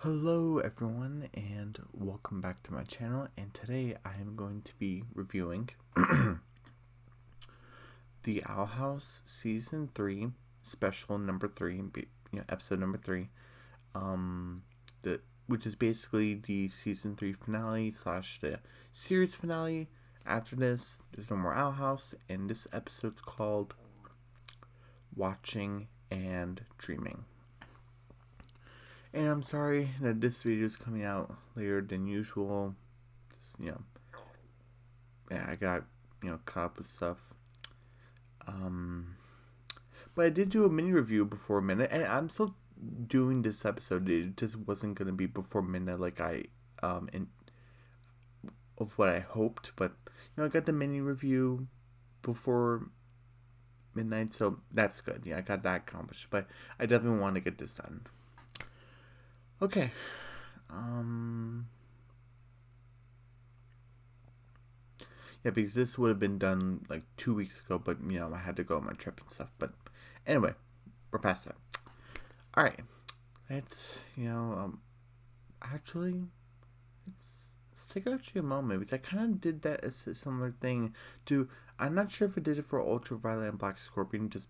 Hello everyone and welcome back to my channel, and today I am going to be reviewing the Owl House Season 3 special number 3, episode number 3, which is basically the Season 3 finale slash the series finale. After this, there's no more Owl House, and this episode's called Watching and Dreaming. And I'm sorry that this video is coming out later than usual. Just, I got, caught up with stuff. But I did do a mini review before midnight, and I'm still doing this episode. It just wasn't gonna be before midnight like of what I hoped. But I got the mini review before midnight, so that's good. Yeah, I got that accomplished. But I definitely want to get this done. Okay. Yeah, because this would have been done like 2 weeks ago, but I had to go on my trip and stuff. But anyway, we're past that. All right, let's actually let's take actually a moment, because I kind of did that as a similar thing to. I'm not sure if I did it for Ultraviolet and Black Scorpion, just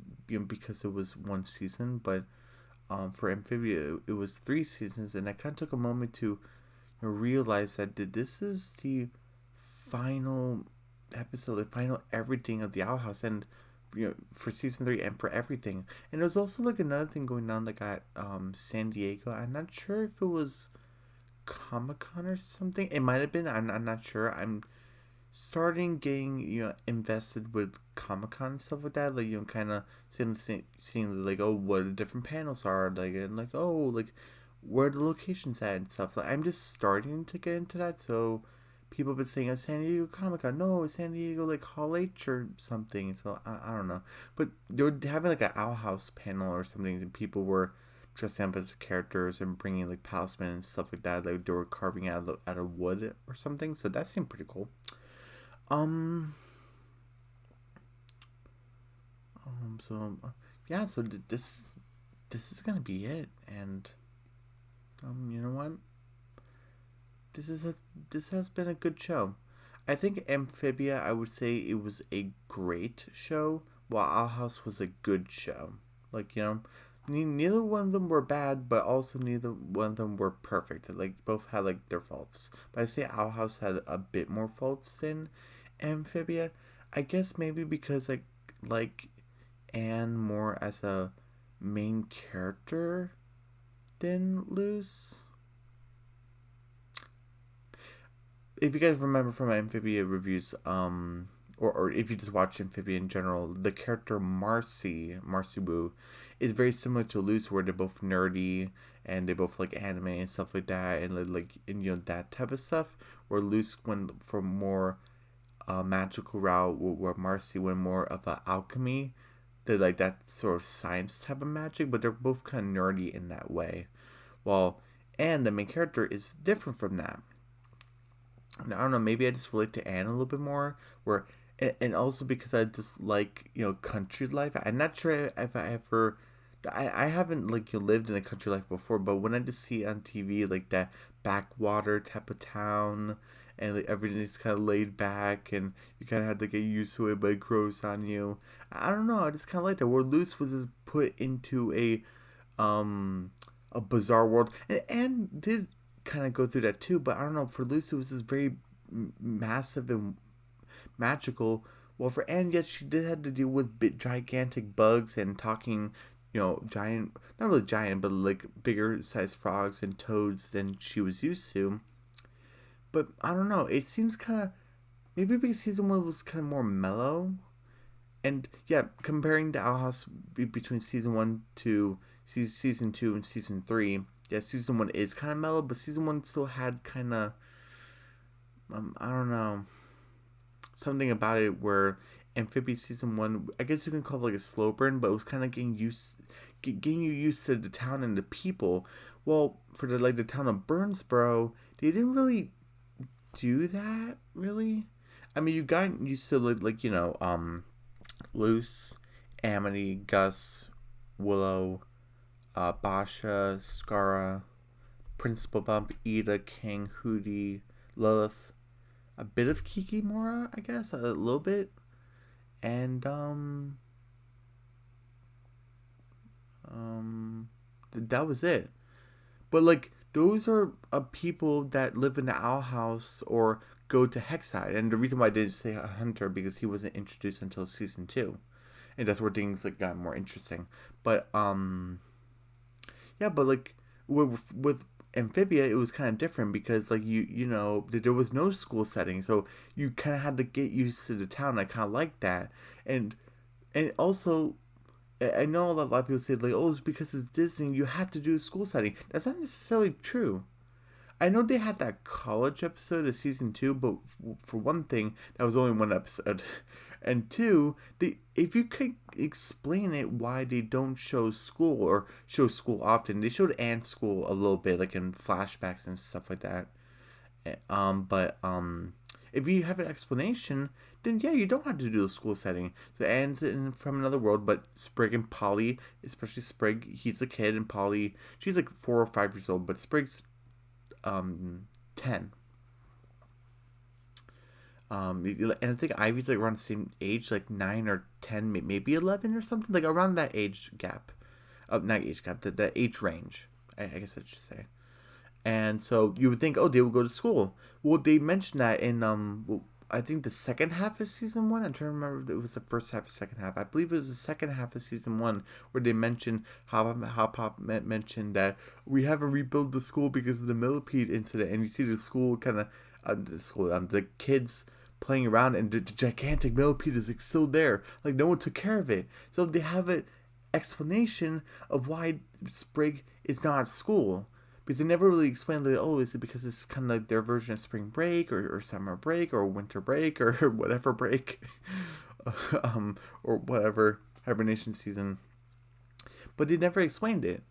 because it was one season, but for Amphibia it was 3 seasons, and I kind of took a moment to realize that this is the final episode, the final everything of the Owl House, and for season 3 and for everything. And there's also like another thing going on like at San Diego. I'm not sure if it was Comic-Con or something. It might have been. I'm not sure. I'm starting getting invested with Comic-Con and stuff like that. Like kind of seeing like, oh, what the different panels are like, and like, oh, like where the locations at and stuff. Like I'm just starting to get into that. So people have been saying, San Diego Comic-Con. No, San Diego like Hall H or something. So I don't know. But they were having like an Owl House panel or something, and people were dressing up as characters and bringing like talisman and stuff like that. Like they were carving out of wood or something. So that seemed pretty cool. Um. So yeah. So this is gonna be it, and you know what? This has been a good show. I think Amphibia, I would say it was a great show, while Owl House was a good show. Like neither one of them were bad, but also neither one of them were perfect. Like both had like their faults. But I say Owl House had a bit more faults than Amphibia. I guess maybe because like Anne more as a main character than Luce. If you guys remember from my Amphibia reviews, or if you just watch Amphibia in general, the character Marcy Wu, is very similar to Luce, where they're both nerdy and they both like anime and stuff like that, and that type of stuff. Where Luce went for more magical route, where Marcy went more of a alchemy, like that sort of science type of magic. But they're both kind of nerdy in that way. While Anne, the main character, is different from that. And I don't know, maybe I just relate to Anne a little bit more, where and also because I just like country life. I'm not sure if I ever, I haven't like lived in a country life before, but when I just see it on TV, like that backwater type of town, and like everything's kind of laid back, and you kind of have to get used to it, but it grows on you. I don't know, I just kind of like that. Where Luce was just put into a bizarre world, and did kind of go through that too. But I don't know, for Lucy it was just very massive and magical. Well, for Anne, yes, she did have to deal with gigantic bugs and talking, giant, not really giant, but like bigger sized frogs and toads than she was used to. But I don't know, it seems kind of, maybe because season 1 was kind of more mellow. And yeah, comparing the Owl House between season 1 to season 2 and season 3, yeah, season 1 is kind of mellow, but season 1 still had kind of, I don't know, something about it where Amphibia season 1, I guess you can call it like a slow burn, but it was kind of getting you used to the town and the people. Well, for the town of Burnsboro, they didn't really do that, really. I mean, you got used to Luce, Amity, Gus, Willow, Basha, Skara, Principal Bump, Ida, King, Hootie, Lilith, a bit of Kikimora, I guess, a little bit, and that was it. But like those are people that live in the Owl House or go to Hexside, and the reason why I didn't say Hunter because he wasn't introduced until season 2, and that's where things like got more interesting. But yeah, but like with Amphibia, it was kind of different because like you know there was no school setting, so you kind of had to get used to the town. I kind of like that, and also I know a lot of people say like, oh, it's because it's Disney, you have to do a school setting. That's not necessarily true. I know they had that college episode of season 2, but for one thing, that was only one episode, and two, if you could explain it why they don't show school or show school often. They showed Ant School a little bit, like in flashbacks and stuff like that. But if you have an explanation, then yeah, you don't have to do a school setting. So Anne's from another world, but Sprig and Polly, especially Sprig, he's a kid, and Polly, she's like 4 or 5 years old, but Sprig's 10. And I think Ivy's like around the same age, like 9 or 10, maybe 11 or something, like around that age gap. Not age gap, the age range. I guess I should say. And so you would think, oh, they would go to school. Well, they mentioned that in well, I think the second half of season 1. I'm trying to remember if it was the first half or second half. I believe it was the second half of season 1 where they mentioned how Pop mentioned that we haven't rebuilt the school because of the millipede incident, and you see the school kind of the kids playing around, and the gigantic millipede is like still there, like no one took care of it. So they have an explanation of why Sprig is not at school, because they never really explained like, oh, is it because it's kind of like their version of spring break or summer break or winter break or whatever break, or whatever hibernation season. But they never explained it.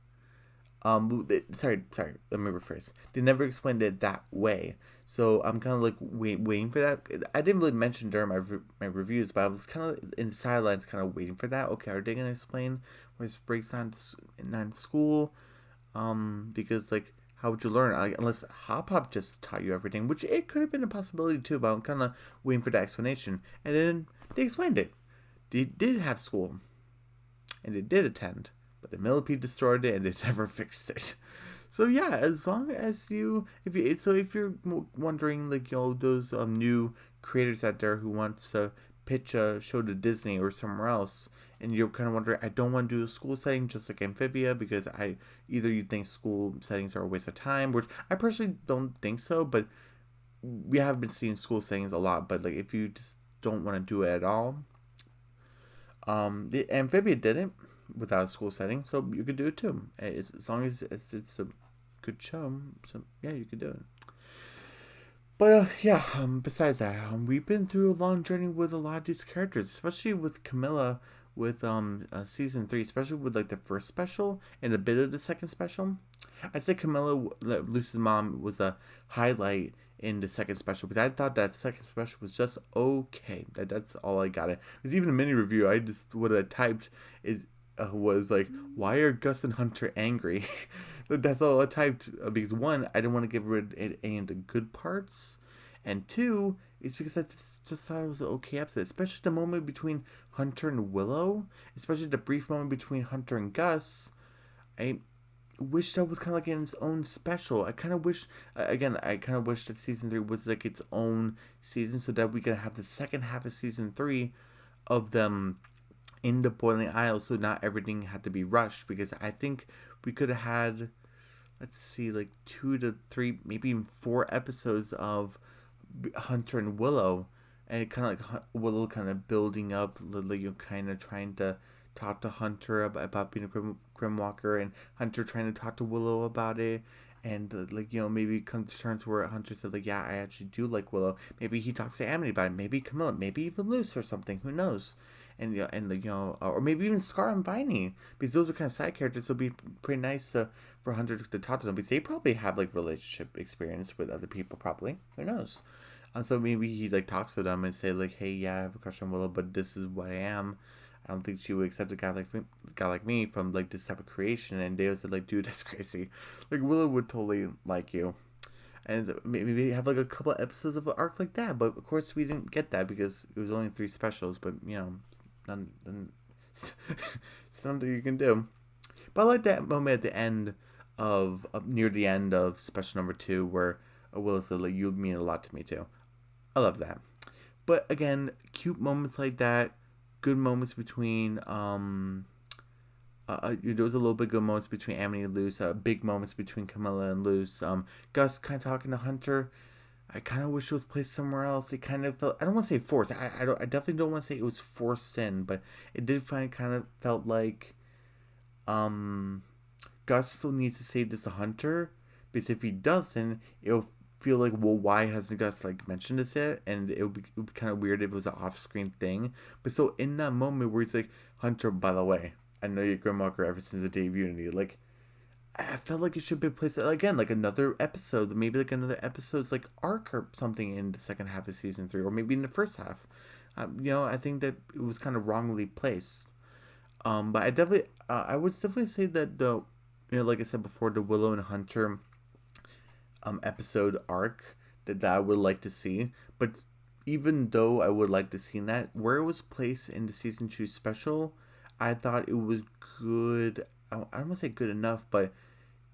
Sorry. Let me rephrase. They never explained it that way. So I'm kind of like waiting for that. I didn't really mention during my reviews, but I was kind of in the sidelines, kind of waiting for that. Okay, are they gonna explain where Sprig's not in school? Because like, how would you learn? Unless Hop just taught you everything, which it could have been a possibility too. But I'm kind of waiting for that explanation, and then they explained it. They did have school, and they did attend, but the millipede destroyed it, and they never fixed it. So yeah, as long as if you're wondering, like, those new creators out there who wants to pitch a show to Disney or somewhere else, and you're kind of wondering, I don't want to do a school setting just like Amphibia, because either you think school settings are a waste of time, which I personally don't think so, but we have been seeing school settings a lot. But like, if you just don't want to do it at all, the Amphibia did it without a school setting, so you could do it too. As long as it's a good show, so yeah, you could do it. But yeah, besides that, we've been through a long journey with a lot of these characters, especially with Camilla, with season 3, especially with like the first special and a bit of the second special. I'd say Camilla, Lucy's mom, was a highlight in the second special, because I thought that second special was just okay. That's all I got. Because even a mini review, I just would have typed was like, why are Gus and Hunter angry? That's all I typed, because one, I didn't want to give rid of any of the good parts, and two, it's because I just thought it was an okay episode, especially the moment between Hunter and Willow, especially the brief moment between Hunter and Gus. I wish that was kind of like in its own special. I kind of wish, that season 3 was like its own season, so that we could have the second half of season 3 of them in the Boiling Isle, so not everything had to be rushed, because I think we could have had, let's see, like 2 to 3, maybe even 4 episodes of Hunter and Willow, and it kind of like Willow kind of building up, kind of trying to talk to Hunter about being a Grimwalker, and Hunter trying to talk to Willow about it, and maybe come to terms where Hunter said like, yeah, I actually do like Willow. Maybe he talks to Amity about it. Maybe Camilla. Maybe even Luce or something. Who knows? And or maybe even Scar and Viney, because those are kind of side characters. So it'd be pretty nice for Hunter to talk to them, because they probably have like relationship experience with other people. Probably. Who knows? So maybe he like talks to them and say like, hey, yeah, I have a crush on Willow, but this is what I am. I don't think she would accept a guy like me from like this type of creation. And Dale said like, dude, that's crazy. Like Willow would totally like you, and maybe have like a couple of episodes of an arc like that. But of course, we didn't get that because it was only 3 specials. But none something you can do. But I like that moment at the end of near the end of special number 2 where Willow said like, you mean a lot to me too. I love that. But again, cute moments like that, good moments between there was a little bit good moments between Amity and Luce, big moments between Camilla and Luce. Gus kind of talking to Hunter. I kind of wish it was placed somewhere else. It kind of felt, I don't want to say forced. I definitely don't want to say it was forced in, but it did kind of felt like um Gus still needs to save this to Hunter, because if he doesn't, it'll feel like, well, why hasn't Gus like mentioned this yet? And it would be kind of weird if it was an off-screen thing. But so in that moment where he's like, Hunter, by the way, I know you're Grimwalker ever since the day of Unity. Like, I felt like it should be placed again, like another episode, maybe like another episode's like arc or something in the second half of season 3, or maybe in the first half. I think that it was kind of wrongly placed. But I would definitely say that like I said before, the Willow and Hunter episode arc that I would like to see. But even though I would like to see that, where it was placed in the season 2 special, I thought it was good. I don't want to say good enough, but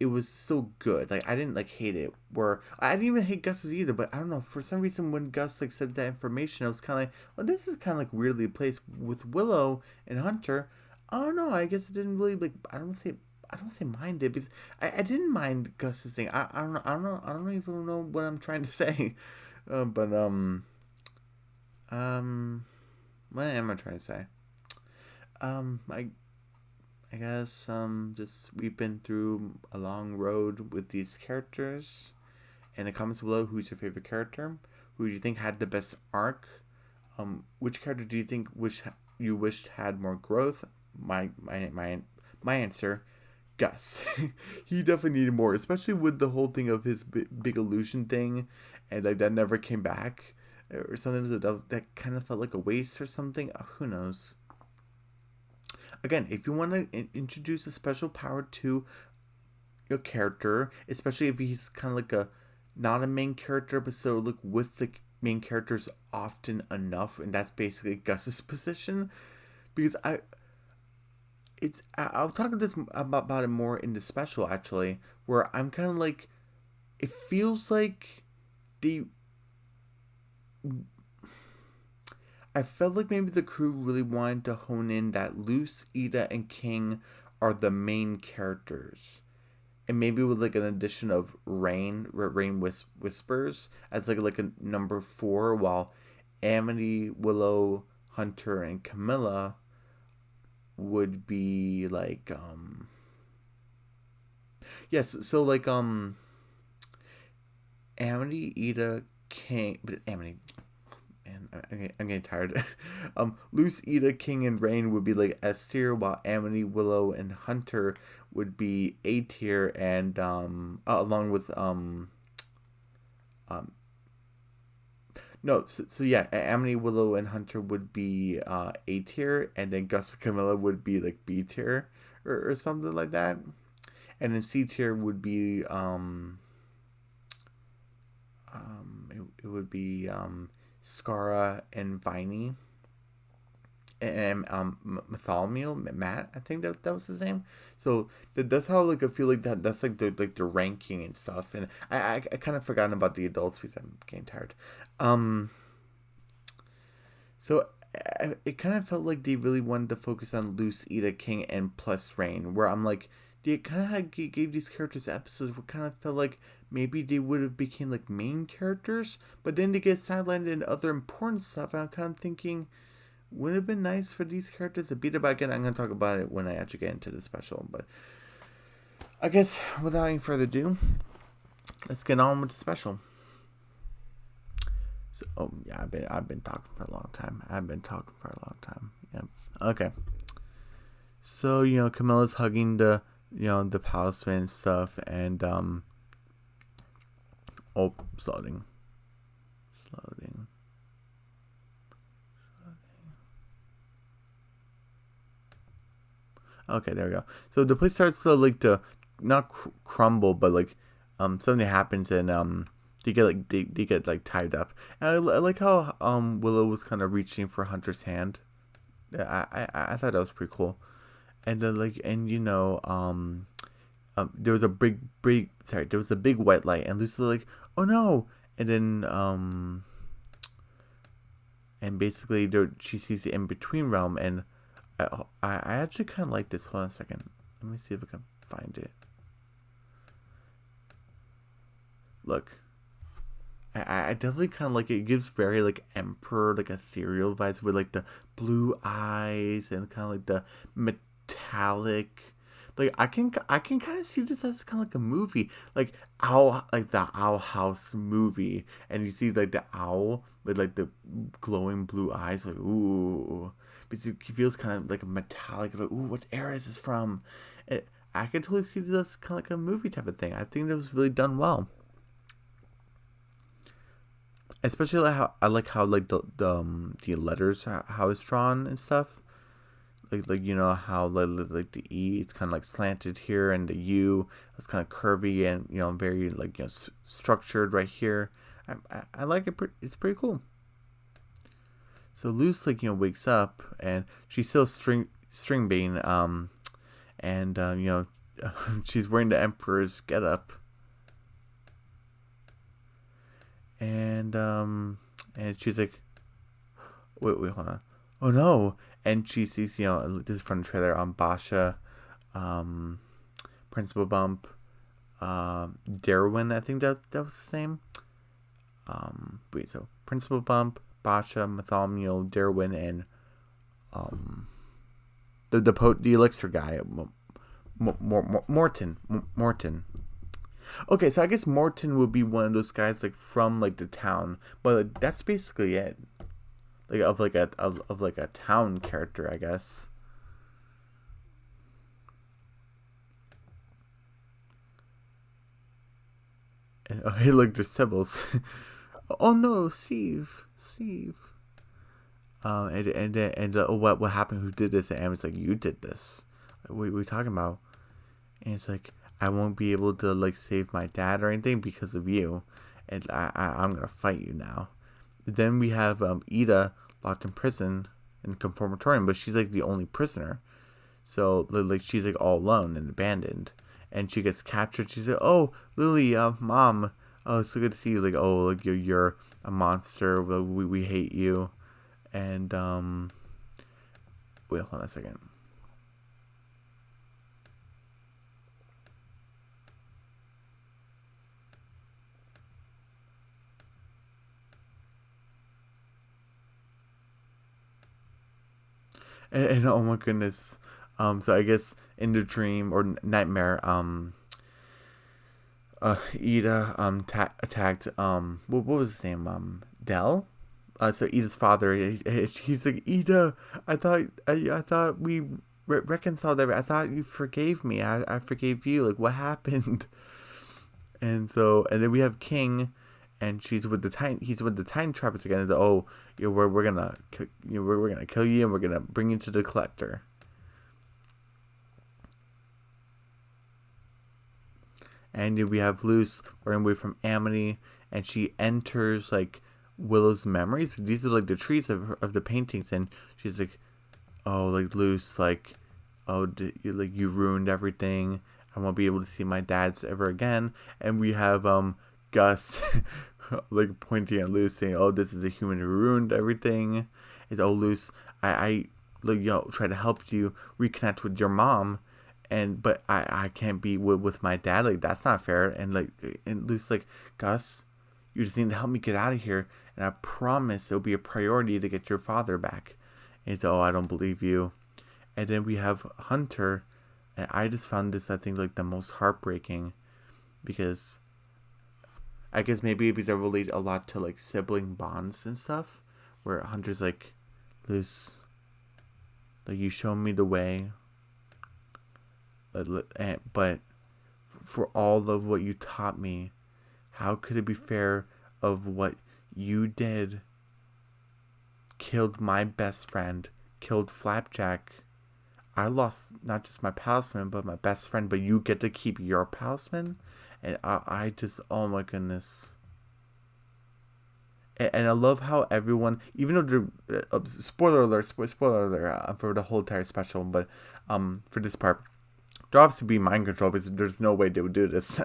it was still good. Like, I didn't like hate it. Where I didn't even hate Gus's either, but I don't know, for some reason when Gus like said that information, I was kind of like, well, this is kind of like weirdly placed with Willow and Hunter. I don't know. I guess it didn't really like. I don't say mind it, because I didn't mind Gus's thing. I don't know. I don't even know what I'm trying to say. But what am I trying to say? Um, I I guess just we've been through a long road with these characters. In the comments below, who's your favorite character? Who do you think had the best arc? Which character do you think you wished had more growth? My answer, Gus. He definitely needed more, especially with the whole thing of his big illusion thing, and like that never came back, or something that kind of felt like a waste or something. Who knows? Again, if you want to introduce a special power to your character, especially if he's kind of like a not a main character, but so look with the main characters often enough, and that's basically Gus's position. Because I'll talk about it more in the special actually, where I'm kind of like, it feels like the I felt like maybe the crew really wanted to hone in that Luce, Ida, and King are the main characters, and maybe with like an addition of Rain Whispers as like a number 4, while Amity, Willow, Hunter, and Camilla would be like yes, so like Amity, Ida, King, but Amity. And I'm getting tired. Luce, Ida, King, and Rain would be like S tier, while Amity, Willow, and Hunter would be A tier, and along with um no, so yeah, Amity, Willow, and Hunter would be A tier, and then Gus and Camilla would be like B tier, or something like that, and then C tier would be it would be Scara and Viney, and Matt, I think that was his name. So that's how like I feel like that's like the ranking and stuff. And I kind of forgotten about the adults because I'm getting tired. Um, so it kind of felt like they really wanted to focus on Luce, Ida, King, and plus Rain, where I'm like, they kind of gave these characters episodes where kind of felt like maybe they would have became like main characters, but then they get sidelined in other important stuff. And I'm kind of thinking, would it have been nice for these characters to beat it back in? I'm going to talk about it when I actually get into the special. But I guess without any further ado, let's get on with the special. So, yeah, I've been talking for a long time. Yeah. Okay. So, Camilla's hugging the Palisman and stuff, and slow. Okay, there we go. So the place starts to like to not crumble, but like something happens and they get like they get like tied up. And I like how Willow was kind of reaching for Hunter's hand. Yeah, I thought that was pretty cool. And then like and there was a there was a big white light and Lucy's like, oh no, and then and basically there she sees the in between realm and I actually kind of like this. Hold on a second. Let me see if I can find it. Look, I definitely kind of like it. It gives very like emperor like ethereal vibes with like the blue eyes and kind of like the metallic. Like I can kind of see this as kind of like a movie, like owl, like the Owl House movie, and you see like the owl with like the glowing blue eyes, like ooh, because it feels kind of like a metallic, like ooh, what era is this from? And I could totally see this as kind of like a movie type of thing. I think that was really done well. Especially like how I like how like the letters how it's drawn and stuff. Like how like the E it's kind of like slanted here and the U it's kind of curvy and very like structured right here. I like it. It's pretty cool. So Luce like wakes up and she's still string bean and she's wearing the Emperor's getup and she's like, wait, hold on. Oh no! And she sees, this is from the trailer on Basha, um, Principal Bump, Darwin. I think that was his name. Wait, so Principal Bump, Basha, Bartholomew, Darwin, and the elixir guy, Morton. Okay, so I guess Morton would be one of those guys like from like the town, but like, that's basically it. Like of like a town character, I guess. And oh, hey, look, there's Tibbles. Oh no, Steve. What happened? Who did this? And it's like you did this. Like, what are we talking about? And it's like I won't be able to like save my dad or anything because of you, and I'm gonna fight you now. Then we have Ida locked in prison in Conformatorium, but she's like the only prisoner. So like she's like all alone and abandoned, and she gets captured. She's like, "Oh, Lily, mom, oh, it's so good to see you." Like, "Oh, like you're a monster. We hate you." And wait, hold on a second. And oh my goodness, so I guess in the dream or nightmare, Ida attacked what was his name Dell. So Ida's father, he's like, Ida, I thought we reconciled everything. I thought you forgave me. I forgave you. Like what happened? And then we have King, and he's with the Time Trappers again. And oh, we're gonna we're gonna kill you and we're gonna bring you to the Collector. And we have Luce running away from Amity, and she enters like Willow's memories. These are like the trees of the paintings, and she's like, "Oh, like Luce, like, oh, you ruined everything. I won't be able to see my dads ever again." And we have Gus like pointing at Luce, saying, "Oh, this is a human who ruined everything." It's oh Luce, I like try to help you reconnect with your mom, but I can't be with my dad. Like that's not fair. And Lucy's like, Gus, you just need to help me get out of here, and I promise it'll be a priority to get your father back. And it's oh I don't believe you. And then we have Hunter, and I just found this I think like the most heartbreaking, because I guess maybe because I relate a lot to like sibling bonds and stuff, where Hunter's like, Luce, like you showed me the way, but for all of what you taught me, how could it be fair of what you did? Killed my best friend, killed Flapjack. I lost not just my palisman, but my best friend, but you get to keep your palisman. And I just, oh my goodness. And I love how everyone, even though spoiler alert, spoiler alert for the whole entire special, but for this part, they're obviously being mind controlled because there's no way they would do this.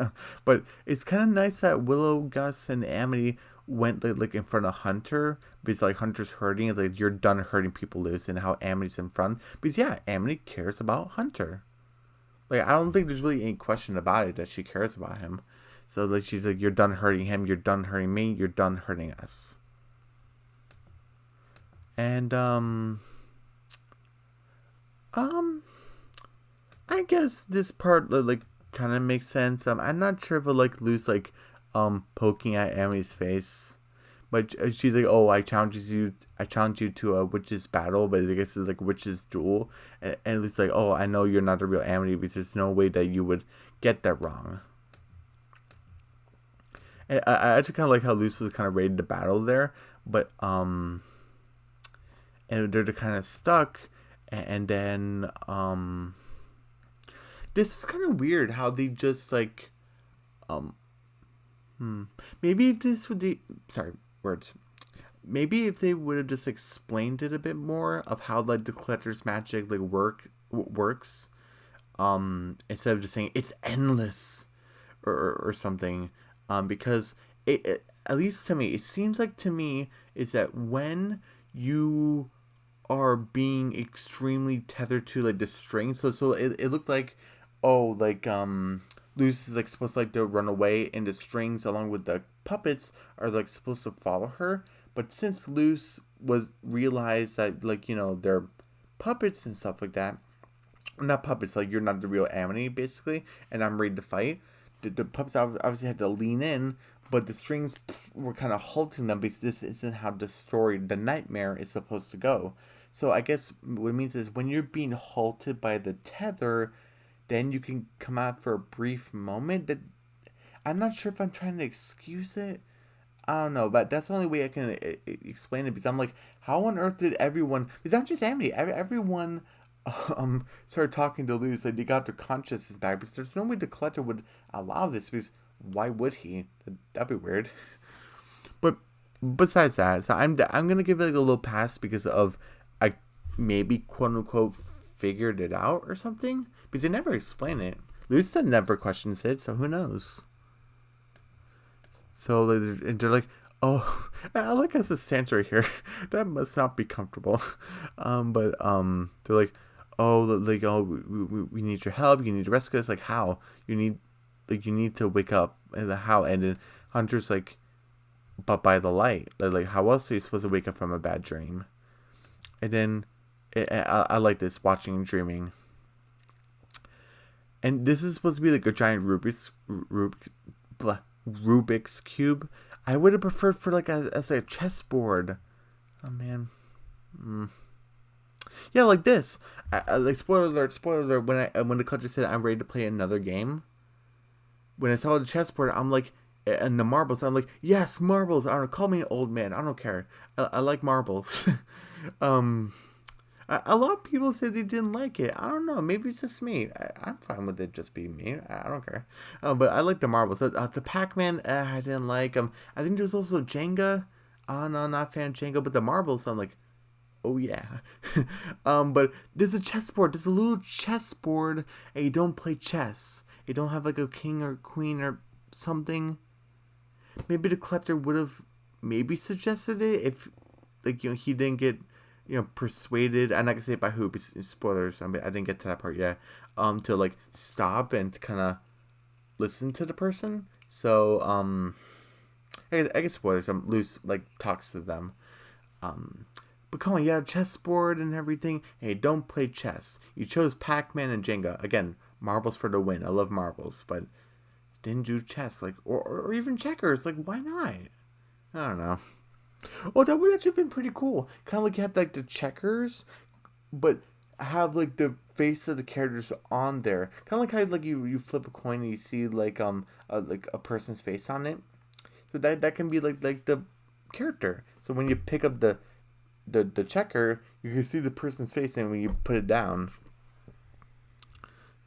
But it's kind of nice that Willow, Gus, and Amity went like in front of Hunter because like Hunter's hurting. It's like you're done hurting people loose, and how Amity's in front because yeah, Amity cares about Hunter. Like I don't think there's really any question about it that she cares about him. So like she's like, you're done hurting him, you're done hurting me, you're done hurting us. And um I guess this part like kind of makes sense. I'm not sure if I like lose like poking at Amity's face. But she's like, "Oh, I challenge you to a witch's battle, but I guess it's like witch's duel." And it's like, "Oh, I know you're not the real Amity because there's no way that you would get that wrong." And I actually kind of like how Luce was kind of ready to battle there, but and they're kind of stuck, and then this is kind of weird how they just like um maybe if this would the sorry words maybe if they would have just explained it a bit more of how like the collector's magic like works instead of just saying it's endless or something because it at least to me it seems like to me is that when you are being extremely tethered to like the string so it looked like oh like Luce is like supposed to like to run away, and the strings along with the puppets are like supposed to follow her. But since Luce was realized that like they're puppets and stuff like that, not puppets like you're not the real Amity basically, and I'm ready to fight. The puppets obviously had to lean in, but the strings were kind of halting them because this isn't how the nightmare is supposed to go. So I guess what it means is when you're being halted by the tether, then you can come out for a brief moment. That I'm not sure if I'm trying to excuse it. I don't know, but that's the only way I can explain it because I'm like, how on earth did everyone? Because I'm just Amity. Everyone started talking to Luz. Like they got their consciousness back because there's no way the collector would allow this because why would he? That'd be weird. But besides that, so I'm gonna give it like a little pass because of I maybe quote unquote figured it out or something because they never explain it. Lucia never questions it, so who knows? So they're like, oh, I like us a Santa here. That must not be comfortable. But they're like, oh, like oh, we need your help. You need to rescue us. Like how? You need to wake up. And how? And then Hunter's like, but by the light. Like how else are you supposed to wake up from a bad dream? And then I like this watching and dreaming. And this is supposed to be like a giant Rubik's cube. I would have preferred for like as a chessboard. Oh man. Yeah, like this. Like spoiler alert. When the collector said I'm ready to play another game, when I saw the chessboard, I'm like, and the marbles, I'm like, yes, marbles. I don't know, call me an old man. I don't care. I like marbles. A lot of people said they didn't like it. I don't know. Maybe it's just me. I'm fine with it just being me. I don't care. But I like the marbles. The Pac-Man, I didn't like. I think there's also Jenga. Oh, no, not a fan of Jenga. But the marbles, I'm like, oh, yeah. But there's a chessboard. There's a little chessboard, and you don't play chess. You don't have like a king or queen or something. Maybe the collector would have maybe suggested it if, like, he didn't get persuaded. I'm not gonna say by who, because spoilers. I didn't get to that part yet. To like stop and kind of listen to the person. So I guess spoilers. Luce like talks to them. But come on, you have a chessboard and everything. Hey, don't play chess. You chose Pac-Man and Jenga. Again, marbles for the win. I love marbles, but didn't do chess, like or even checkers. Like, why not? I don't know. Oh, that would actually have been pretty cool. Kind of like you had like the checkers, but have like the face of the characters on there. Kind of like how like you flip a coin and you see like a person's face on it. So that can be like the character. So when you pick up the checker, you can see the person's face, and when you put it down,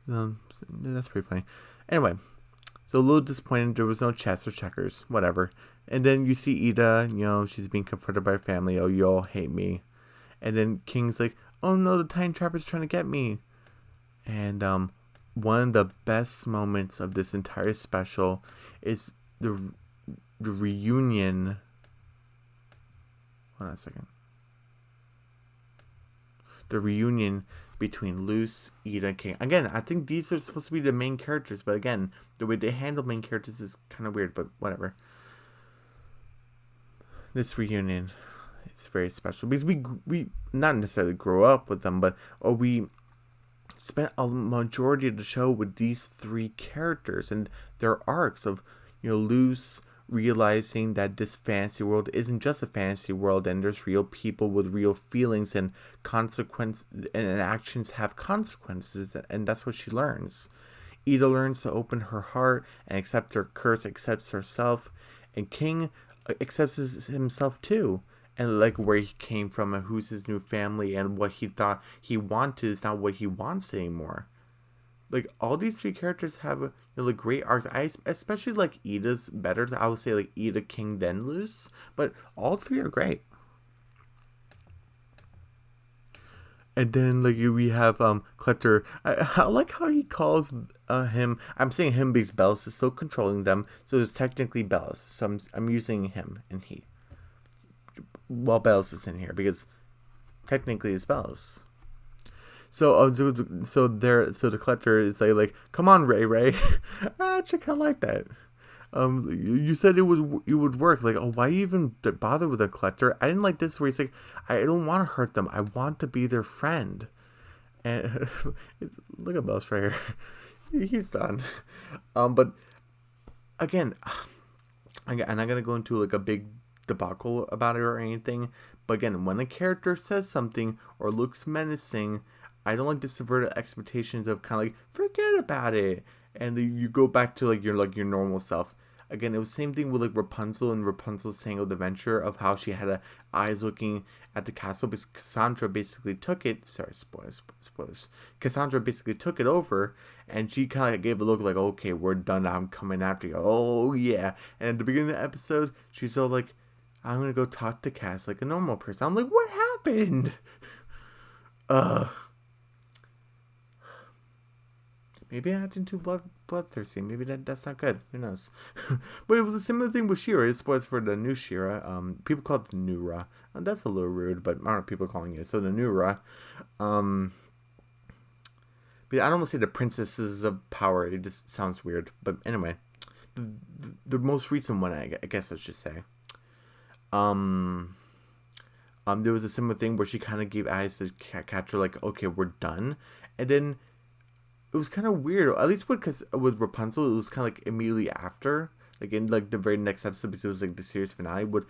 That's pretty funny. Anyway, so a little disappointed there was no chess or checkers, whatever. And then you see Ida, she's being confronted by her family. Oh, you all hate me. And then King's like, oh no, the Time Trapper's trying to get me. And one of the best moments of this entire special is the reunion. Hold on a second. The reunion between Luz, Ida, and King. Again, I think these are supposed to be the main characters, but again, the way they handle main characters is kind of weird, but whatever. This reunion is very special because we not necessarily grow up with them, but we spent a majority of the show with these three characters and their arcs of Luz realizing that this fantasy world isn't just a fantasy world and there's real people with real feelings and consequence and actions have consequences, and that's what she learns. Ida learns to open her heart and accept her curse, accepts herself, and King accepts himself too, and like where he came from and who's his new family and what he thought he wanted is not what he wants anymore. Like all these three characters have like great arcs. I especially like Ida's better. I would say like Ida, King, then Luz, but all three are great. And then like we have Kletter. I like how he calls him. I'm saying him because Belus is so controlling them. So it's technically Belus. So I'm using him and he. Well, Belus is in here because technically it's Belus. So the collector is like, come on, Ray. I actually kind of like that. You said it would work. Like, oh, why even bother with a collector? I didn't like this where he's like, I don't want to hurt them. I want to be their friend. And look at Belus right here. He's done. But again, I'm not gonna go into like a big debacle about it or anything. But again, when a character says something or looks menacing, I don't like to subvert expectations of kind of like forget about it, and you go back to like your normal self. Again, it was the same thing with like Rapunzel and Rapunzel's Tangled Adventure of how she had eyes looking at the castle because Cassandra basically took it. Sorry, spoilers. Cassandra basically took it over, and she kind of gave a look like, okay, we're done. I'm coming after you. Oh yeah. And at the beginning of the episode, she's all like, I'm gonna go talk to Cass like a normal person. I'm like, what happened? Maybe I acting too bloodthirsty. Maybe that's not good. Who knows? But it was a similar thing with She-Ra. It was for the new She-Ra. People call it the new Ra. That's a little rude, but I don't know people calling it. So the new Ra. But I don't want to say the princesses of power. It just sounds weird. But anyway, the most recent one, I guess I should say. There was a similar thing where she kind of gave eyes to Catra, like, okay, we're done, and then it was kind of weird. At least because with Rapunzel, it was kind of like immediately after, like in like the very next episode, because it was like the series finale. With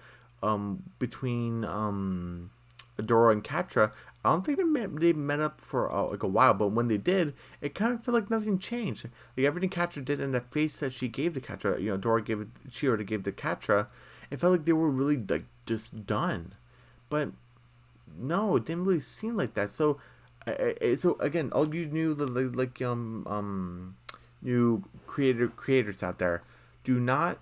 between Adora and Catra, I don't think they met up for like a while, but when they did, it kind of felt like nothing changed. Like everything Catra did and the face that she gave to Catra, Adora gave it, She-Ra to give to Catra, it felt like they were really like just done. But no, it didn't really seem like that. So again, all you new new creators out there, do not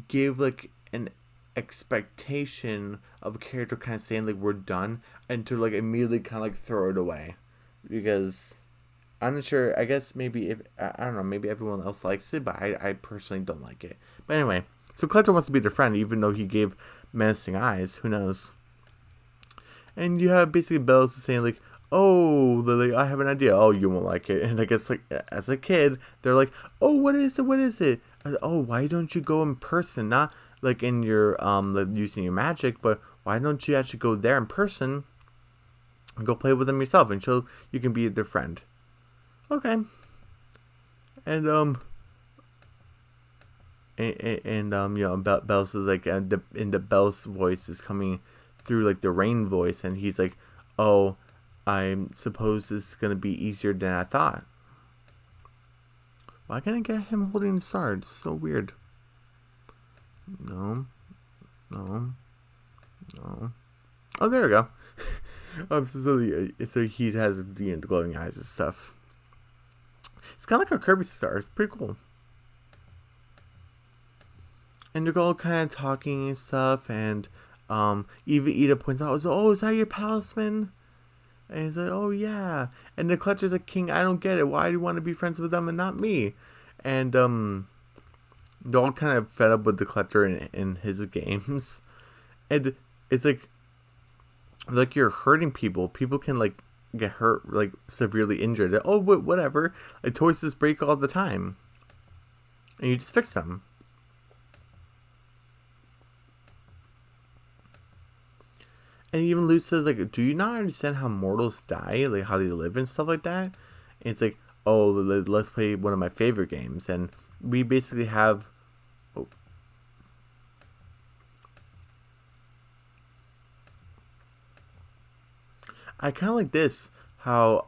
give like an expectation of a character kind of saying like we're done and to like immediately kind of like throw it away, because I'm not sure. I guess maybe if I don't know, maybe everyone else likes it, but I personally don't like it. But anyway, so Collector wants to be their friend, even though he gave menacing eyes. Who knows? And you have basically Belus saying like, oh, Lily, I have an idea. Oh, you won't like it. And I guess like as a kid, they're like, oh, what is it? What is it? Oh, why don't you go in person? Not like in your like using your magic, but why don't you actually go there in person and go play with them yourself and show you can be their friend? Okay. And Belus is like, in the Belus voice is coming through like the rain voice, and he's like, oh, I suppose this is gonna be easier than I thought. Why can't I get him holding the star? It's so weird. No. Oh, there we go. So he has the glowing eyes and stuff. It's kind of like a Kirby star. It's pretty cool. And they're all kind of talking and stuff, and even Ida points out, "Oh, is that your palisman?" And he's like, "Oh yeah." And the Clutcher's like, "King, I don't get it. Why do you want to be friends with them and not me?" And they're all kind of fed up with the Clutcher in his games, and it's like you're hurting people. People can like get hurt, like severely injured. Oh, whatever. Like toys just break all the time, and you just fix them. And even Luz says, like, do you not understand how mortals die? Like, how they live and stuff like that? And it's like, oh, let's play one of my favorite games. And we basically have... Oh. I kind of like this, how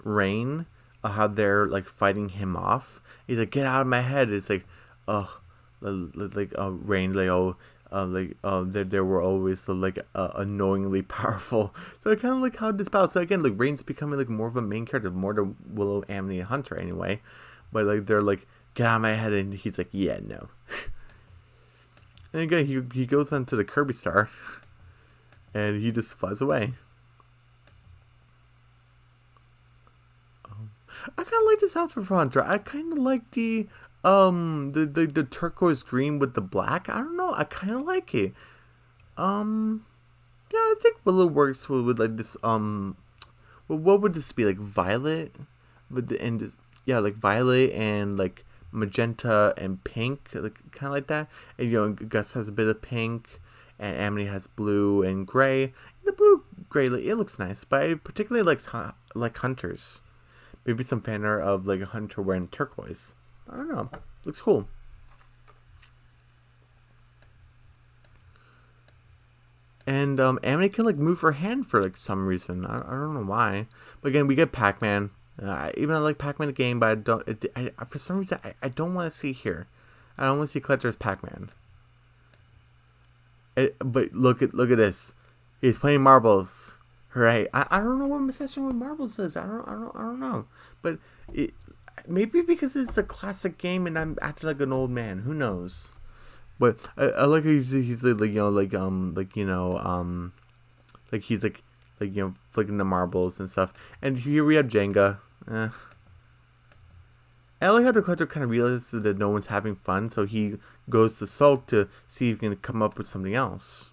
Rain, how they're, like, fighting him off. He's like, get out of my head. It's like, Rain, like, oh... there were always the annoyingly powerful. So I kind of like how this battle. So again, like Rain's becoming like more of a main character, more to Willow, Amity, and Hunter anyway. But like they're like, get out of my head, and he's like, yeah, no. And again, he goes onto the Kirby star, and he just flies away. I kind of like this outfit for Hunter. I kind of like the turquoise green with the black. I don't know. I kind of like it. Yeah, I think Willow works with like this. What would this be like? Violet, with the and this, yeah, like violet and like magenta and pink, like kind of like that. And you know, Gus has a bit of pink, and Amity has blue and gray. And the blue gray, like, it looks nice, but I particularly like Hunter's. Maybe some fan art of like a Hunter wearing turquoise. I don't know. Looks cool. And Amity can like move her hand for like some reason. I don't know why. But again, we get Pac-Man. Even I like Pac-Man the game, but I don't. For some reason, I don't want to see here. I don't want to see Collector as Pac-Man. But look at this. He's playing marbles. Right. I don't know what obsession with marbles is. I don't know. But maybe because it's a classic game and I'm acting like an old man. Who knows? But I like how he's like you know like he's like you know flicking the marbles and stuff. And here we have Jenga. I like how the Collector kind of realizes that no one's having fun, so he goes to Sulk to see if he can come up with something else.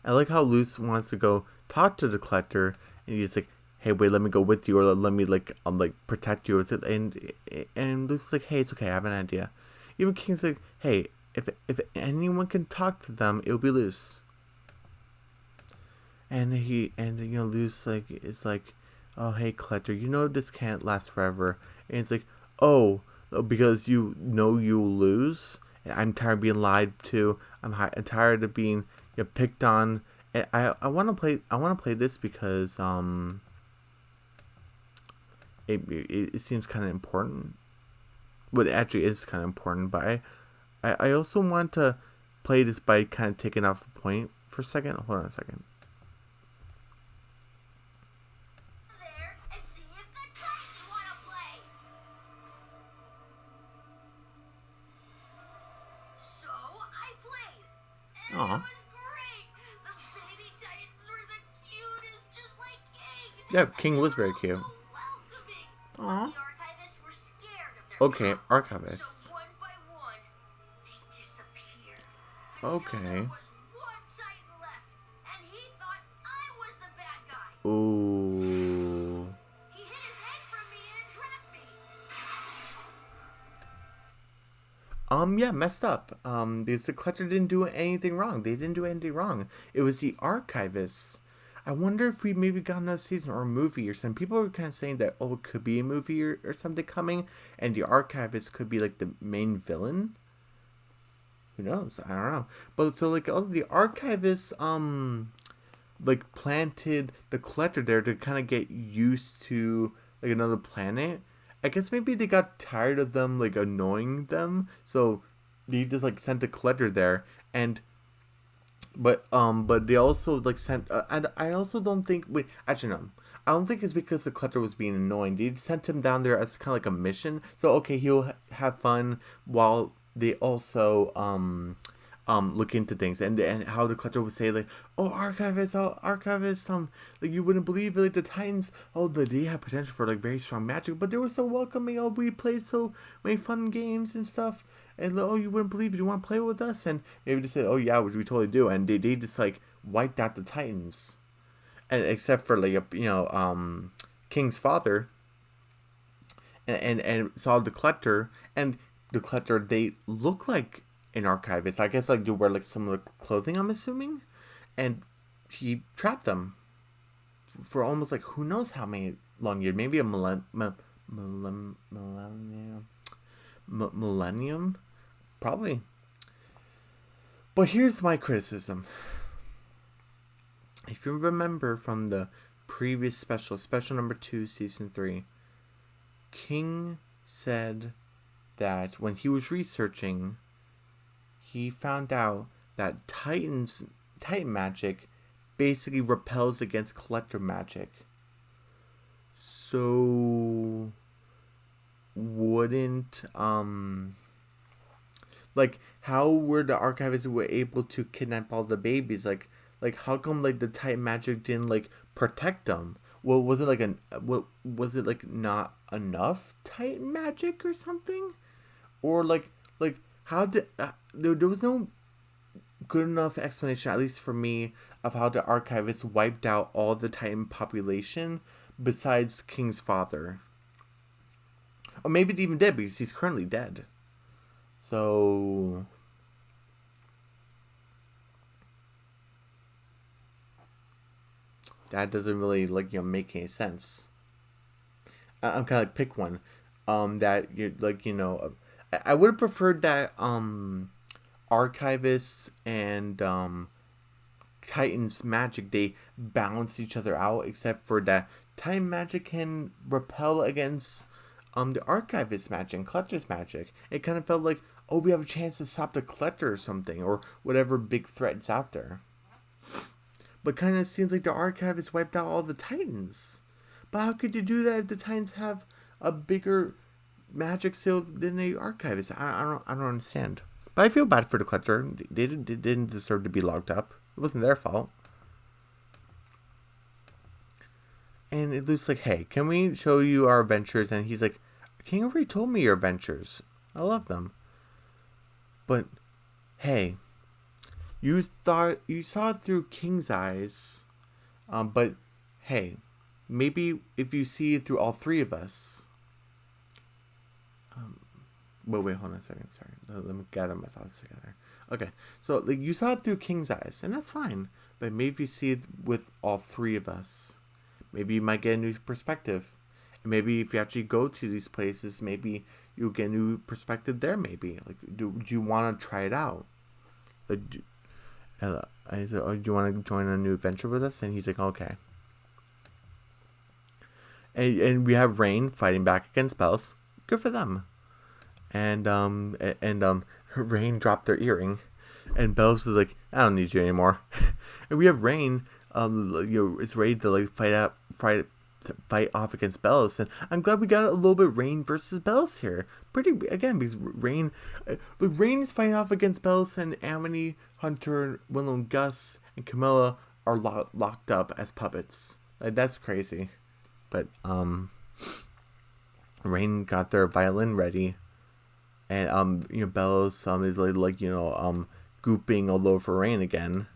I like how Luz wants to go talk to the Collector, and he's like, "Hey, wait, let me go with you, or let me like protect you." And Luz is like, "Hey, it's okay, I have an idea." Even King's like, "Hey, if anyone can talk to them, it'll be Luz." And you know Luz like is like, "Oh, hey, Collector, you know this can't last forever." And it's like, "Oh, because you know you'll lose. And I'm tired of being lied to. I'm tired of being picked on." And I want to play this because it seems kind of important. But it actually is kind of important. But I also want to play this by kind of taking off a point for a second. Hold on a second. Aw. Yeah, King was very cute. Aw. Okay, Archivist. Okay. Ooh. Yeah, messed up. Because the Collector didn't do anything wrong. They didn't do anything wrong. It was the Archivist. I wonder if we maybe got another season or a movie or something. People were kind of saying that, oh, it could be a movie or something coming, and the Archivist could be like the main villain. Who knows? I don't know. But so like, oh, the Archivist like planted the Collector there to kind of get used to like another planet. I guess maybe they got tired of them like annoying them, so they just like sent the Collector there. And but they also like sent. And I also don't think. Wait, actually no. I don't think it's because the collector was being annoying. They sent him down there as kind of like a mission. So okay, he'll have fun while they also look into things, and how the collector would say like, oh, archivist, like you wouldn't believe it, like the Titans, oh, they have potential for like very strong magic, but they were so welcoming. Oh, we played so many fun games and stuff, and oh, you wouldn't believe it. You want to play with us? And maybe they said, oh yeah, we totally do, and they just like wiped out the Titans, and except for like King's father, and saw the collector, and the collector, they look like an archivist. I guess like you wear like similar clothing, I'm assuming, and he trapped them for almost like who knows how many long years, maybe a millennium, probably. But here's my criticism. If you remember from the previous special number 2, season 3, King said that when he was researching, he found out that Titan magic basically repels against collector magic. So wouldn't like how were the archivists were able to kidnap all the babies? Like how come like the Titan magic didn't like protect them? Well, was it like was it like not enough Titan magic or something? Or like how did there was no good enough explanation, at least for me, of how the archivists wiped out all the Titan population besides King's father. Or maybe they even did, because he's currently dead. So that doesn't really make any sense. I'm kind of like pick one that you I would have preferred that archivists and Titan's magic, they balance each other out, except for that Titan magic can repel against the archivist magic and collector's magic. It kind of felt like, oh, we have a chance to stop the collector or something, or whatever big threat is out there. But kind of seems like the archivist wiped out all the Titans. But how could you do that if the Titans have a bigger magic skill than the archivist? I don't understand. But I feel bad for the collector. They didn't deserve to be locked up. It wasn't their fault. And it looks like, hey, can we show you our adventures? And he's like, King already told me your adventures. I love them. But, hey, you saw it through King's eyes. But, hey, maybe if you see it through all three of us. Wait, hold on a second. Sorry. Let me gather my thoughts together. Okay, so like you saw it through King's eyes, and that's fine. But maybe if you see it with all three of us, maybe you might get a new perspective. And maybe if you actually go to these places, maybe you'll get a new perspective there. Maybe do you want to try it out? I said, oh, do you want to join a new adventure with us? And he's like, okay. And we have Rain fighting back against Bells. Good for them. And Rain dropped their earring, and Bells is like, I don't need you anymore. And we have Rain, is ready to fight off against Bells, and I'm glad we got a little bit Rain versus Bells here. Because Rain is fighting off against Bells, and Amity, Hunter, Willow, and Gus, and Camilla are locked up as puppets. That's crazy. But Rain got their violin ready, and Bells is gooping all over Rain again,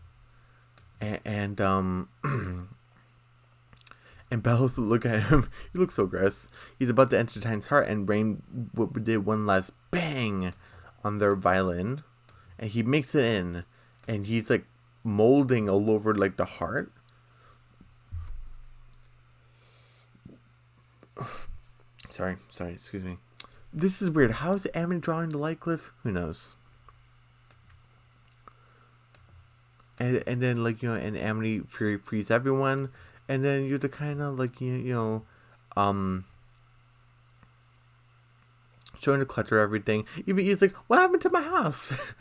and Bells, look at him, he looks so gross. He's about to enter Titan's heart, and Rain did one last bang on their violin, and he makes it in, and he's like molding all over like the heart. Sorry, excuse me. This is weird. How is Amity drawing the light glyph? Who knows? And then and Amity frees everyone, and then you're the kind of showing the collector everything. Even he's like, what happened to my house?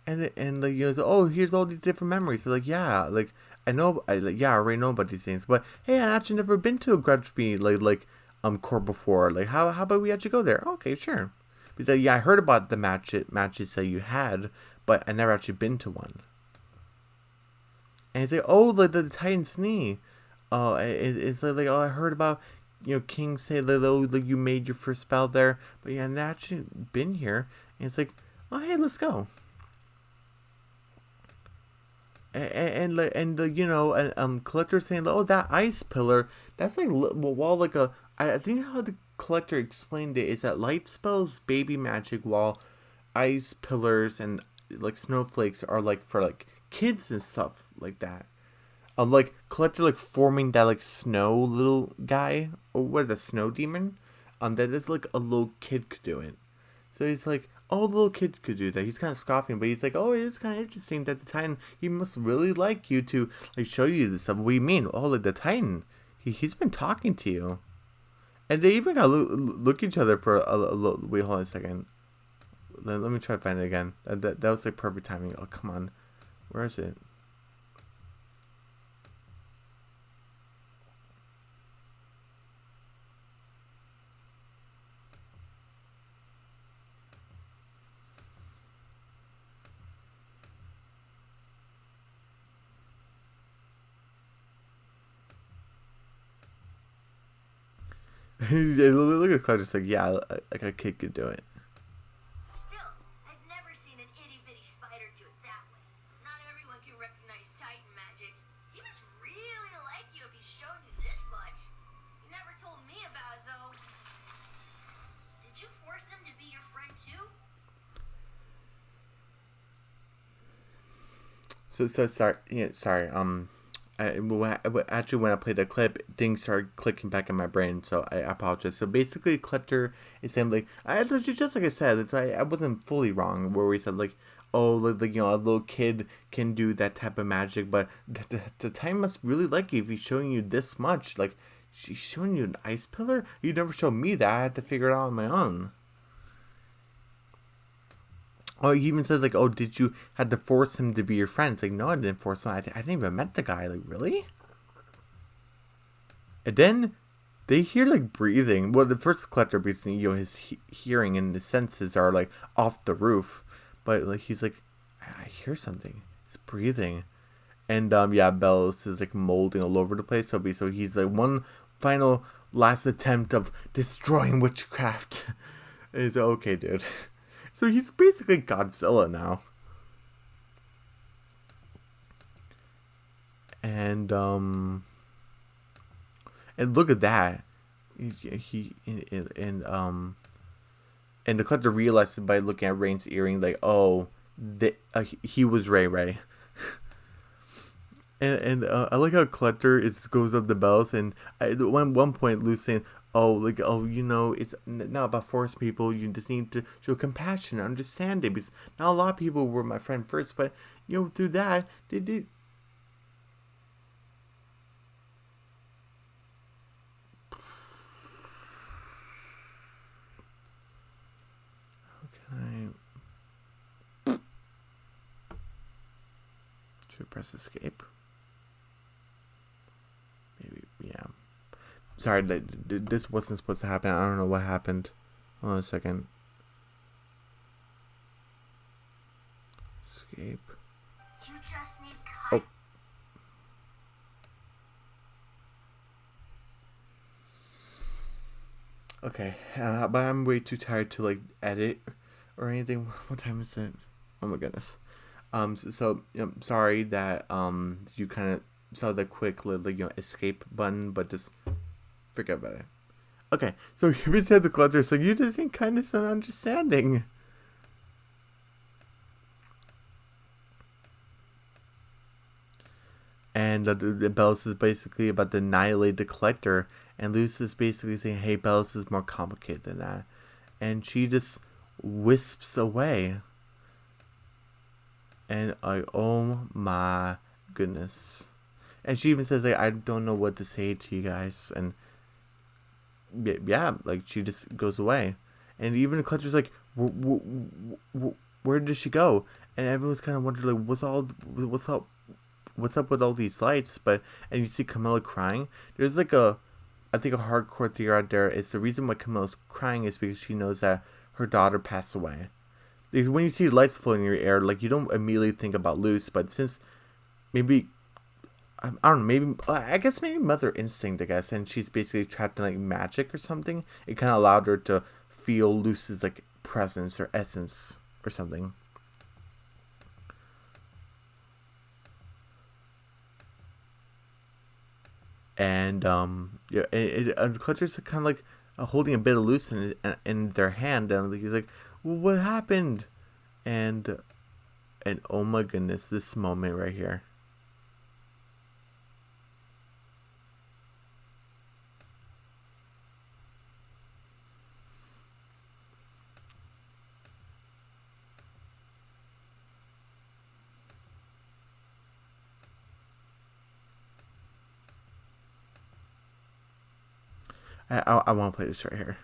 and oh, here's all these different memories. So yeah, I know, I already know about these things, but hey, I actually never been to a Grudge court before. Like, how about we actually go there? Okay, sure. He's like, yeah, I heard about the matches that you had, but I never actually been to one. And he's like, oh, the Titan's knee. Oh, it's like, oh, I heard about, King say that, oh, like you made your first spell there, but yeah, I never actually been here. And it's like, oh, hey, let's go. Collector saying, oh, that ice pillar, that's like, well, like I think how the collector explained it is that light spells baby magic, while ice pillars and like snowflakes are like for like kids and stuff like that. Like collector like forming that like snow little guy, or what, the snow demon, that is like a little kid could do it. So he's like, oh, the little kids could do that. He's kind of scoffing, but he's like, oh, it is kind of interesting that the Titan, he must really like you to like show you this stuff. What do you mean? Oh, like the Titan, he's been talking to you, and they even got look each other for a wait, hold on a second. Let me try to find it again. That was like perfect timing. Oh, come on, where is it? Look at Cloud, just like, yeah, like a kid could do it. Still, I've never seen an itty bitty spider do it that way. Not everyone can recognize Titan magic. He must really like you if he's shown you this much. He never told me about it though. Did you force them to be your friend too? So sorry. Yeah, sorry. Actually, when I played the clip, things started clicking back in my brain, so I apologize. So basically, Collector is saying like, just like I said, it's I wasn't fully wrong where we said like, oh, like a little kid can do that type of magic, but the Titan must really like you if he's showing you this much. Like, she's showing you an ice pillar. You never showed me that. I had to figure it out on my own. Oh, he even says like, "Oh, did you had to force him to be your friend?" It's like, no, I didn't force him. I didn't even met the guy. Like, really? And then they hear like breathing. Well, the first collector basically, his hearing and his senses are like off the roof, but like he's like, I hear something. He's breathing, and yeah, Bellows is like molding all over the place. So he's like one final last attempt of destroying witchcraft. It's okay, dude. So he's basically Godzilla now. And look at that. He and the collector realized by looking at Rain's earring, like, oh, he was Ray Ray. And I like how collector goes up the bells, and at one point Lou's saying, oh, like, oh, it's not about forcing people. You just need to show compassion and understanding, because not a lot of people were my friend first, but through that they did. Should I press escape? Maybe, yeah. Sorry, this wasn't supposed to happen. I don't know what happened. Hold on a second. Escape. You just need cut. Oh. Okay, but I'm way too tired to like edit or anything. What time is it? Oh my goodness. So sorry that you kind of saw the quick escape button, but just forget about it. Okay, so here we said the collector, so you just need kindness and understanding. And the Bellis is basically about to annihilate the collector, and Luce is basically saying, hey, Bellis is more complicated than that. And she just wisps away. And oh my goodness. And she even says, like, I don't know what to say to you guys. And yeah, like, she just goes away. And even the collector's like, where did she go? And everyone's kind of wondering, like, what's what's up with all these lights? But and you see Camilla crying. There's like a, I think a hardcore theory out there is the reason why Camilla's crying is because she knows that her daughter passed away. Because when you see lights floating in your air, like you don't immediately think about Luce, but since maybe I don't know, maybe I guess maybe mother instinct, I guess, and she's basically trapped in like magic or something. It kind of allowed her to feel Luce's like presence or essence or something. And yeah, and Clutcher's kind of like holding a bit of Luce in their hand, and he's like, well, "What happened?" And oh my goodness, this moment right here. I want to play this right here.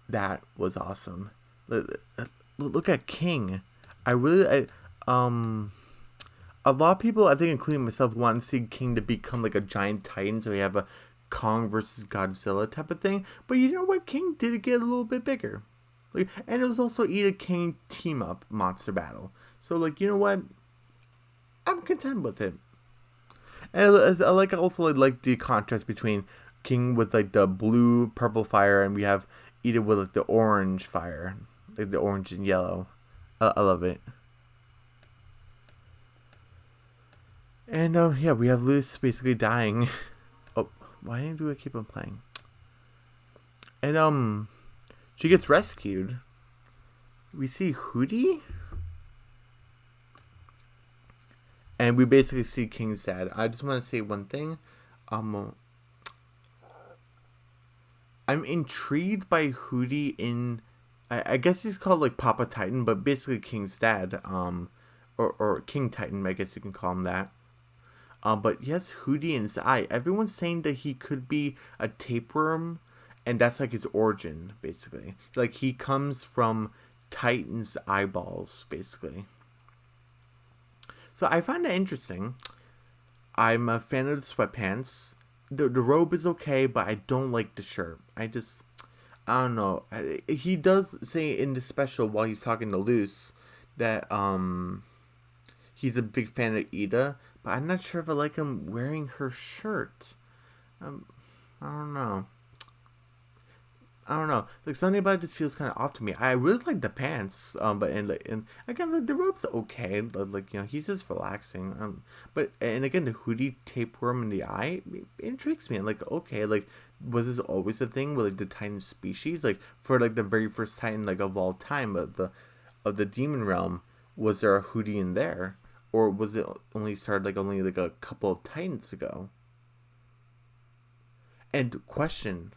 That was awesome. Look at King. I really, a lot of people, I think, including myself, want to see King to become like a giant titan, so we have a Kong versus Godzilla type of thing. But you know what? King did get a little bit bigger. Like, and it was also Ida King team up monster battle. So like, you know what? I'm content with it. And I like also like the contrast between King with like the blue purple fire, and we have Ida with like the orange fire, like the orange and yellow. I love it. And yeah, we have Luce basically dying. Oh, why do I keep on playing? And she gets rescued. We see Hootie. And we basically see King's dad. I just want to say one thing. I'm intrigued by Hootie in... I guess he's called like Papa Titan, but basically King's dad. Or King Titan, I guess you can call him that. But yes, Hootie in his eye. Everyone's saying that he could be a tapeworm, and that's like his origin, basically. Like he comes from Titan's eyeballs, basically. So I find that interesting. I'm a fan of the sweatpants. The robe is okay, but I don't like the shirt. I don't know. He does say in the special while he's talking to Luce that he's a big fan of Ida, but I'm not sure if I like him wearing her shirt. I don't know. Like something about it just feels kind of off to me. I really like the pants, but and again, like, the robe's okay. Like he's just relaxing. But and again, the Hootie tapeworm in the eye it intrigues me. I'm like, okay, like was this always a thing with like the Titan species? Like for like the very first Titan like of all time of the demon realm, was there a Hootie in there, or was it only started like only like a couple of Titans ago? And question.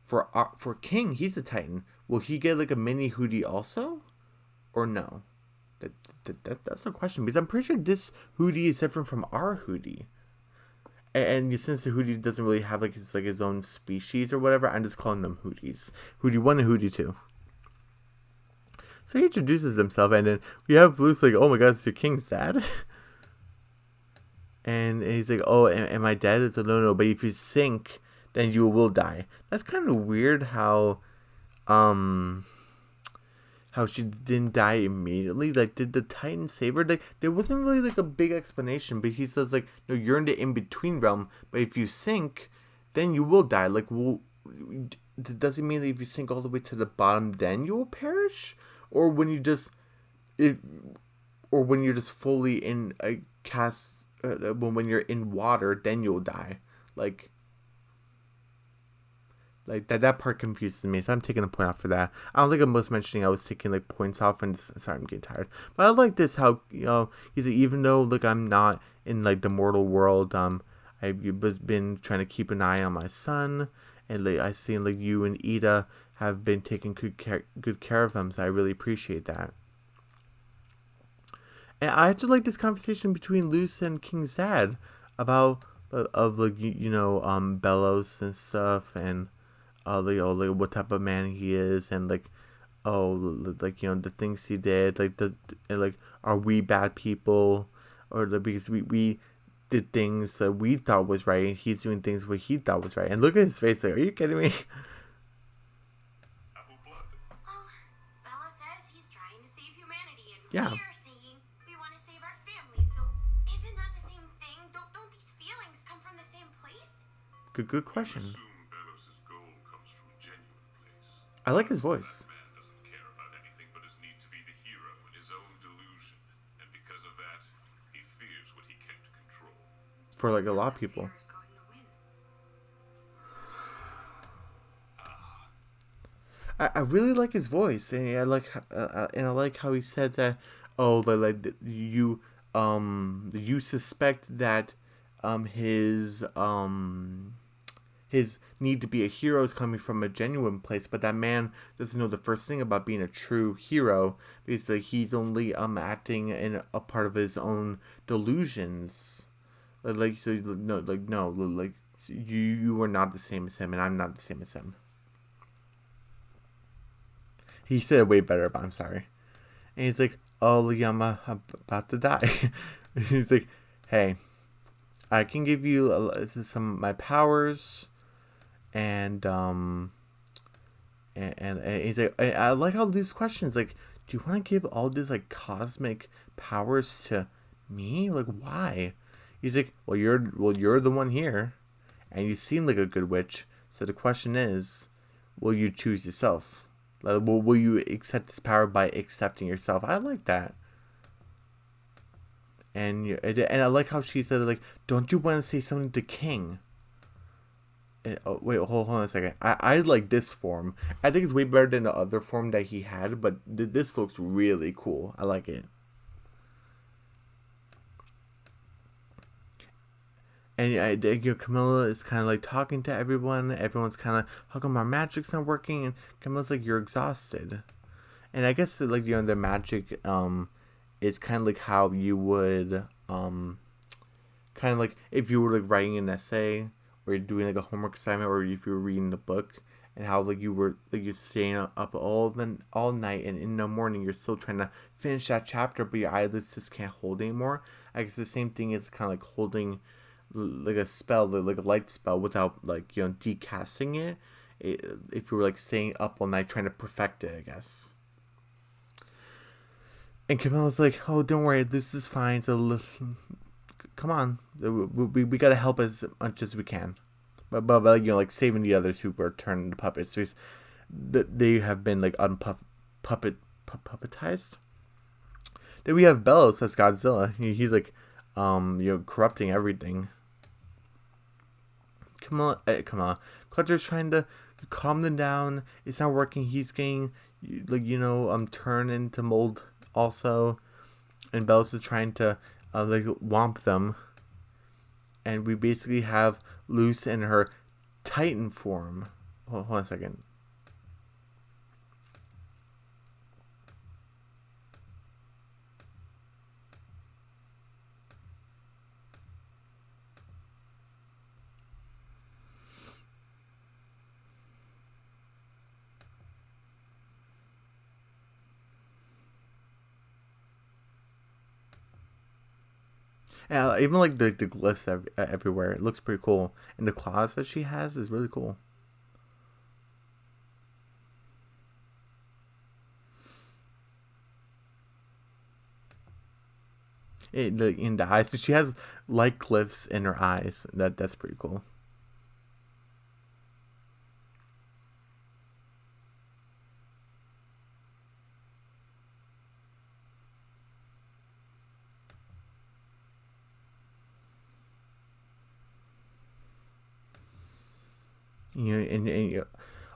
For King, he's a Titan. Will he get like a mini Hootie also, or no? That's a question because I'm pretty sure this Hootie is different from our Hootie. And since the Hootie doesn't really have like his own species or whatever, I'm just calling them Hooties. Hootie 1 and Hootie 2. So he introduces himself, and then we have Luce like, "Oh my God, it's your King's dad." And he's like, "Oh, am I dead?" It's like, no, but if you sink, then you will die. That's kind of weird how she didn't die immediately. Like, did the Titan save her? Like, there wasn't really like a big explanation, but he says like, no, you're in the in-between realm, but if you sink, then you will die. Like, well, does it mean that if you sink all the way to the bottom, then you will perish? Or when you just when you're just fully in a cast when you're in water, then you'll die. Like that part confuses me, so I'm taking a point off for that. I don't think I was mentioning I was taking like points off, and sorry, I'm getting tired. But I like this how he's like, even though like I'm not in like the mortal world, I was been trying to keep an eye on my son, and like I seen like you and Ida have been taking good care of him, so I really appreciate that. And I actually like this conversation between Luce and King's dad about of like Bellows and stuff, and like what type of man he is, and like, like, the things he did, like and like, are we bad people, or because we did things that we thought was right, and he's doing things what he thought was right. And look at his face, like, are you kidding me? Well, Bella says he's trying to save humanity, and Yeah. we're saying we want to save our family. So isn't that the same thing? Don't these feelings come from the same place? Good question. Assume Belos's goal comes from a genuine place. I like his voice. That man doesn't care about anything but his need to be the hero in his own delusion, and because of that, he fears what he can't control. For like a lot of people. Fear is going to win. I really like his voice, and I like how he said that. Oh, you you suspect that his need to be a hero is coming from a genuine place, but that man doesn't know the first thing about being a true hero, because like, he's only acting in a part of his own delusions. Like, so no, like, no, like, you are not the same as him, and I'm not the same as him. He said it way better, but I'm sorry. And he's like, oh, I'm about to die. He's like, hey, I can give you some of my powers, and he's like, I like all these questions. Like, do you want to give all these like cosmic powers to me? Like, why? He's like, well, you're the one here, and you seem like a good witch. So the question is, will you choose yourself? Like, will you accept this power by accepting yourself? I like that. And I like how she said, like, don't you want to say something to King? And, oh, wait, hold on a second. I like this form. I think it's way better than the other form that he had, but this looks really cool. I like it. And Camilla is kind of like talking to everyone. Everyone's kind of, how come our magic's not working? And Camilla's like, you're exhausted. And I guess like, the magic is kind of like how you would kind of like if you were like writing an essay, or you're doing like a homework assignment, or if you were reading a book, and how like you're staying up all night, and in the morning you're still trying to finish that chapter, but your eyelids just can't hold anymore. I guess the same thing is kind of like holding like a spell, like a light spell, without like decasting it. If you were like staying up all night trying to perfect it, I guess. And Camilla's like, oh, don't worry, this is fine. So come on, we gotta help as much as we can, but like saving the others who were turned into puppets. So they have been like puppetized. Then we have Bellos as Godzilla. He's like corrupting everything. Come on. Clutcher's trying to calm them down. It's not working. He's getting turned into mold also, and Bellos is trying to like womp them. And we basically have Luz in her Titan form. Hold on a second. And even like the glyphs everywhere, it looks pretty cool. And the claws that she has is really cool. In the eyes, so she has light glyphs in her eyes. That's pretty cool.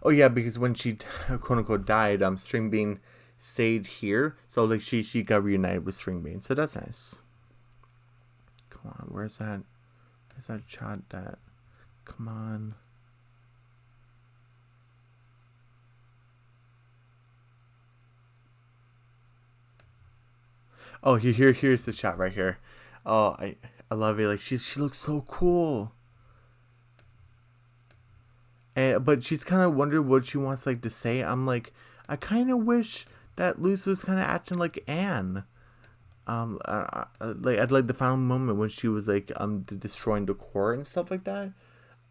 Oh yeah, because when she quote unquote died, String Bean stayed here, so like she got reunited with String Bean, so that's nice. Come on, where's that shot? That, come on. Oh, here's the shot right here. Oh, I love it. Like she looks so cool. And but she's kind of wondered what she wants like to say. I'm like, I kind of wish that Luce was kind of acting like Anne. Like at like the final moment when she was like destroying the court and stuff like that.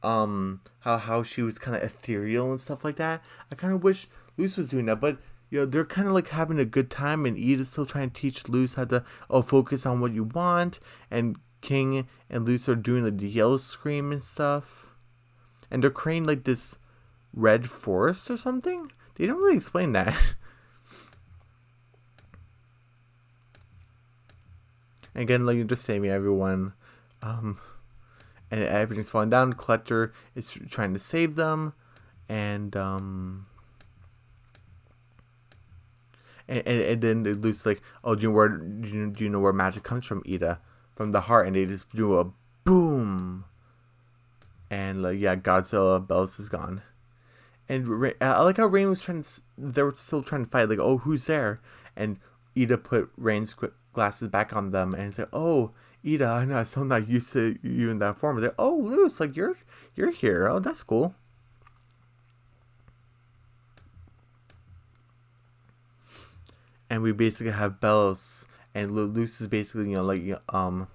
How she was kind of ethereal and stuff like that. I kind of wish Luce was doing that, but they're kind of like having a good time, and Ida's still trying to teach Luce how to focus on what you want, and King and Luce are doing like the yellow scream and stuff, and they're creating like this red forest or something. They don't really explain that. And again, like you're just saving everyone, and everything's falling down. Collector is trying to save them, and then Luke's like, oh, do you know where magic comes from, Ida? From the heart, and they just do a boom, and like Godzilla Bells is gone. And I like how Rain was they were still trying to fight, like, oh, who's there? And Ida put Rain's glasses back on them, and said, oh, Ida, I know I'm still not used to you in that form. They're like, oh, Luce, like you're here. Oh, that's cool. And we basically have Bells, and Luce is basically and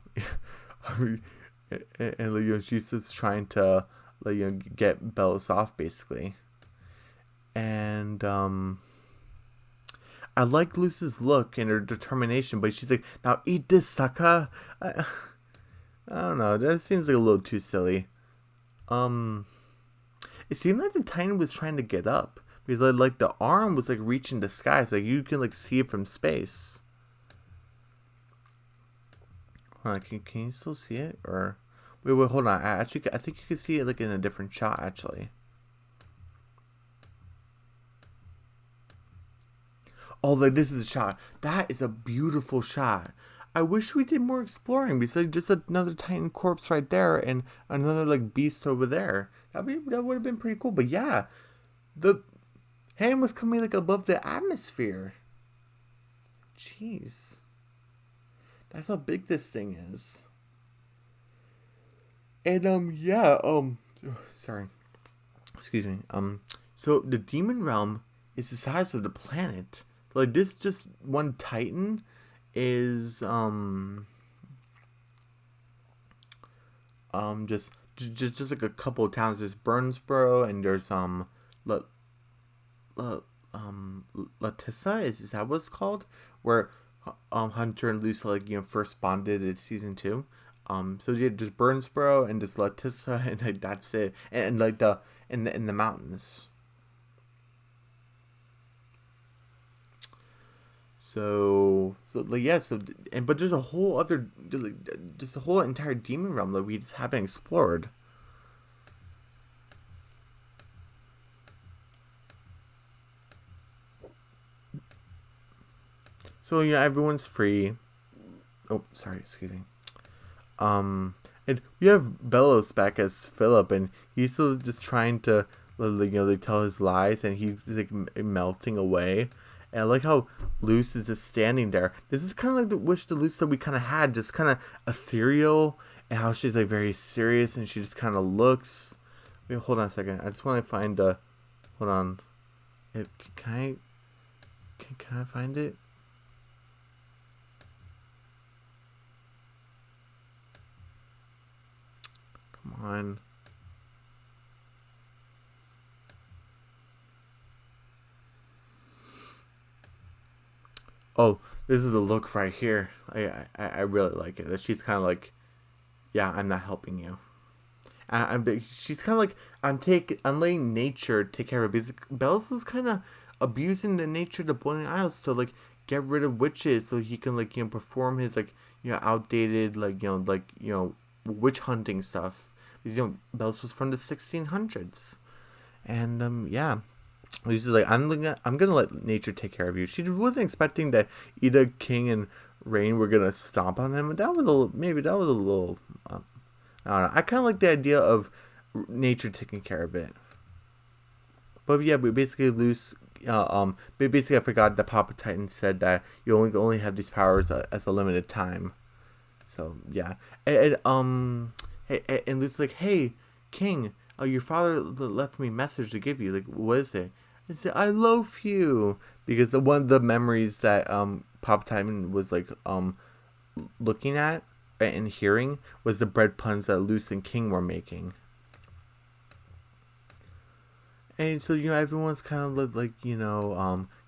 she's just trying to get Bells off basically. And I like Luce's look and her determination, but she's like, now eat this, sucker. I don't know, that seems like a little too silly. It seemed like the Titan was trying to get up, because like the arm was like reaching the skies, like you can like see it from space. Hold on, can you still see it? Or wait, hold on. I think you can see it like in a different shot actually. Oh, like this is a shot. That is a beautiful shot. I wish we did more exploring, because like just another Titan corpse right there and another like beast over there. That would have been pretty cool. But yeah, the hand was coming like above the atmosphere. Jeez, that's how big this thing is. And sorry, excuse me. So the demon realm is the size of the planet. Like this, just one Titan is just like a couple of towns. There's Burnsboro, and there's Latissa, is that what it's called? Where Hunter and Luce first bonded in season 2. So yeah, just Burnsboro and just Latissa, and like that's it. And like in the mountains. But there's a whole other, just a whole entire demon realm that we just haven't explored. So yeah, everyone's free. Oh, sorry, excuse me. And we have Bellows back as Philip, and he's still just trying to, they tell his lies, and he's like melting away. And I like how Luce is just standing there. This is kind of like the Luce that we kind of had, just kind of ethereal, and how she's like very serious, and she just kind of looks. Wait, hold on a second. I just want to find hold on. Can I find it? Come on. Oh, this is the look right here. I really like it. She's kind of like, yeah, I'm not helping you. She's kind of like, I'm letting nature take care of it. Because Bells was kind of abusing the nature of the Boiling Isles to like get rid of witches, so he can perform his outdated witch hunting stuff. Because Bells was from the 1600s, and yeah. He's like, I'm gonna let nature take care of you. She wasn't expecting that Ida, King, and Rain were gonna stomp on him. That was a little. I don't know. I kind of like the idea of nature taking care of it. But yeah, we basically lose. Basically, I forgot that Papa Titan said that you only have these powers as a limited time. So yeah, and Luke's like, hey, King, oh, your father left me a message to give you. Like, what is it? I said, I love you. Because one of the memories that Palpatine was like looking at and hearing was the bread puns that Luce and King were making. And so, everyone's kind of like,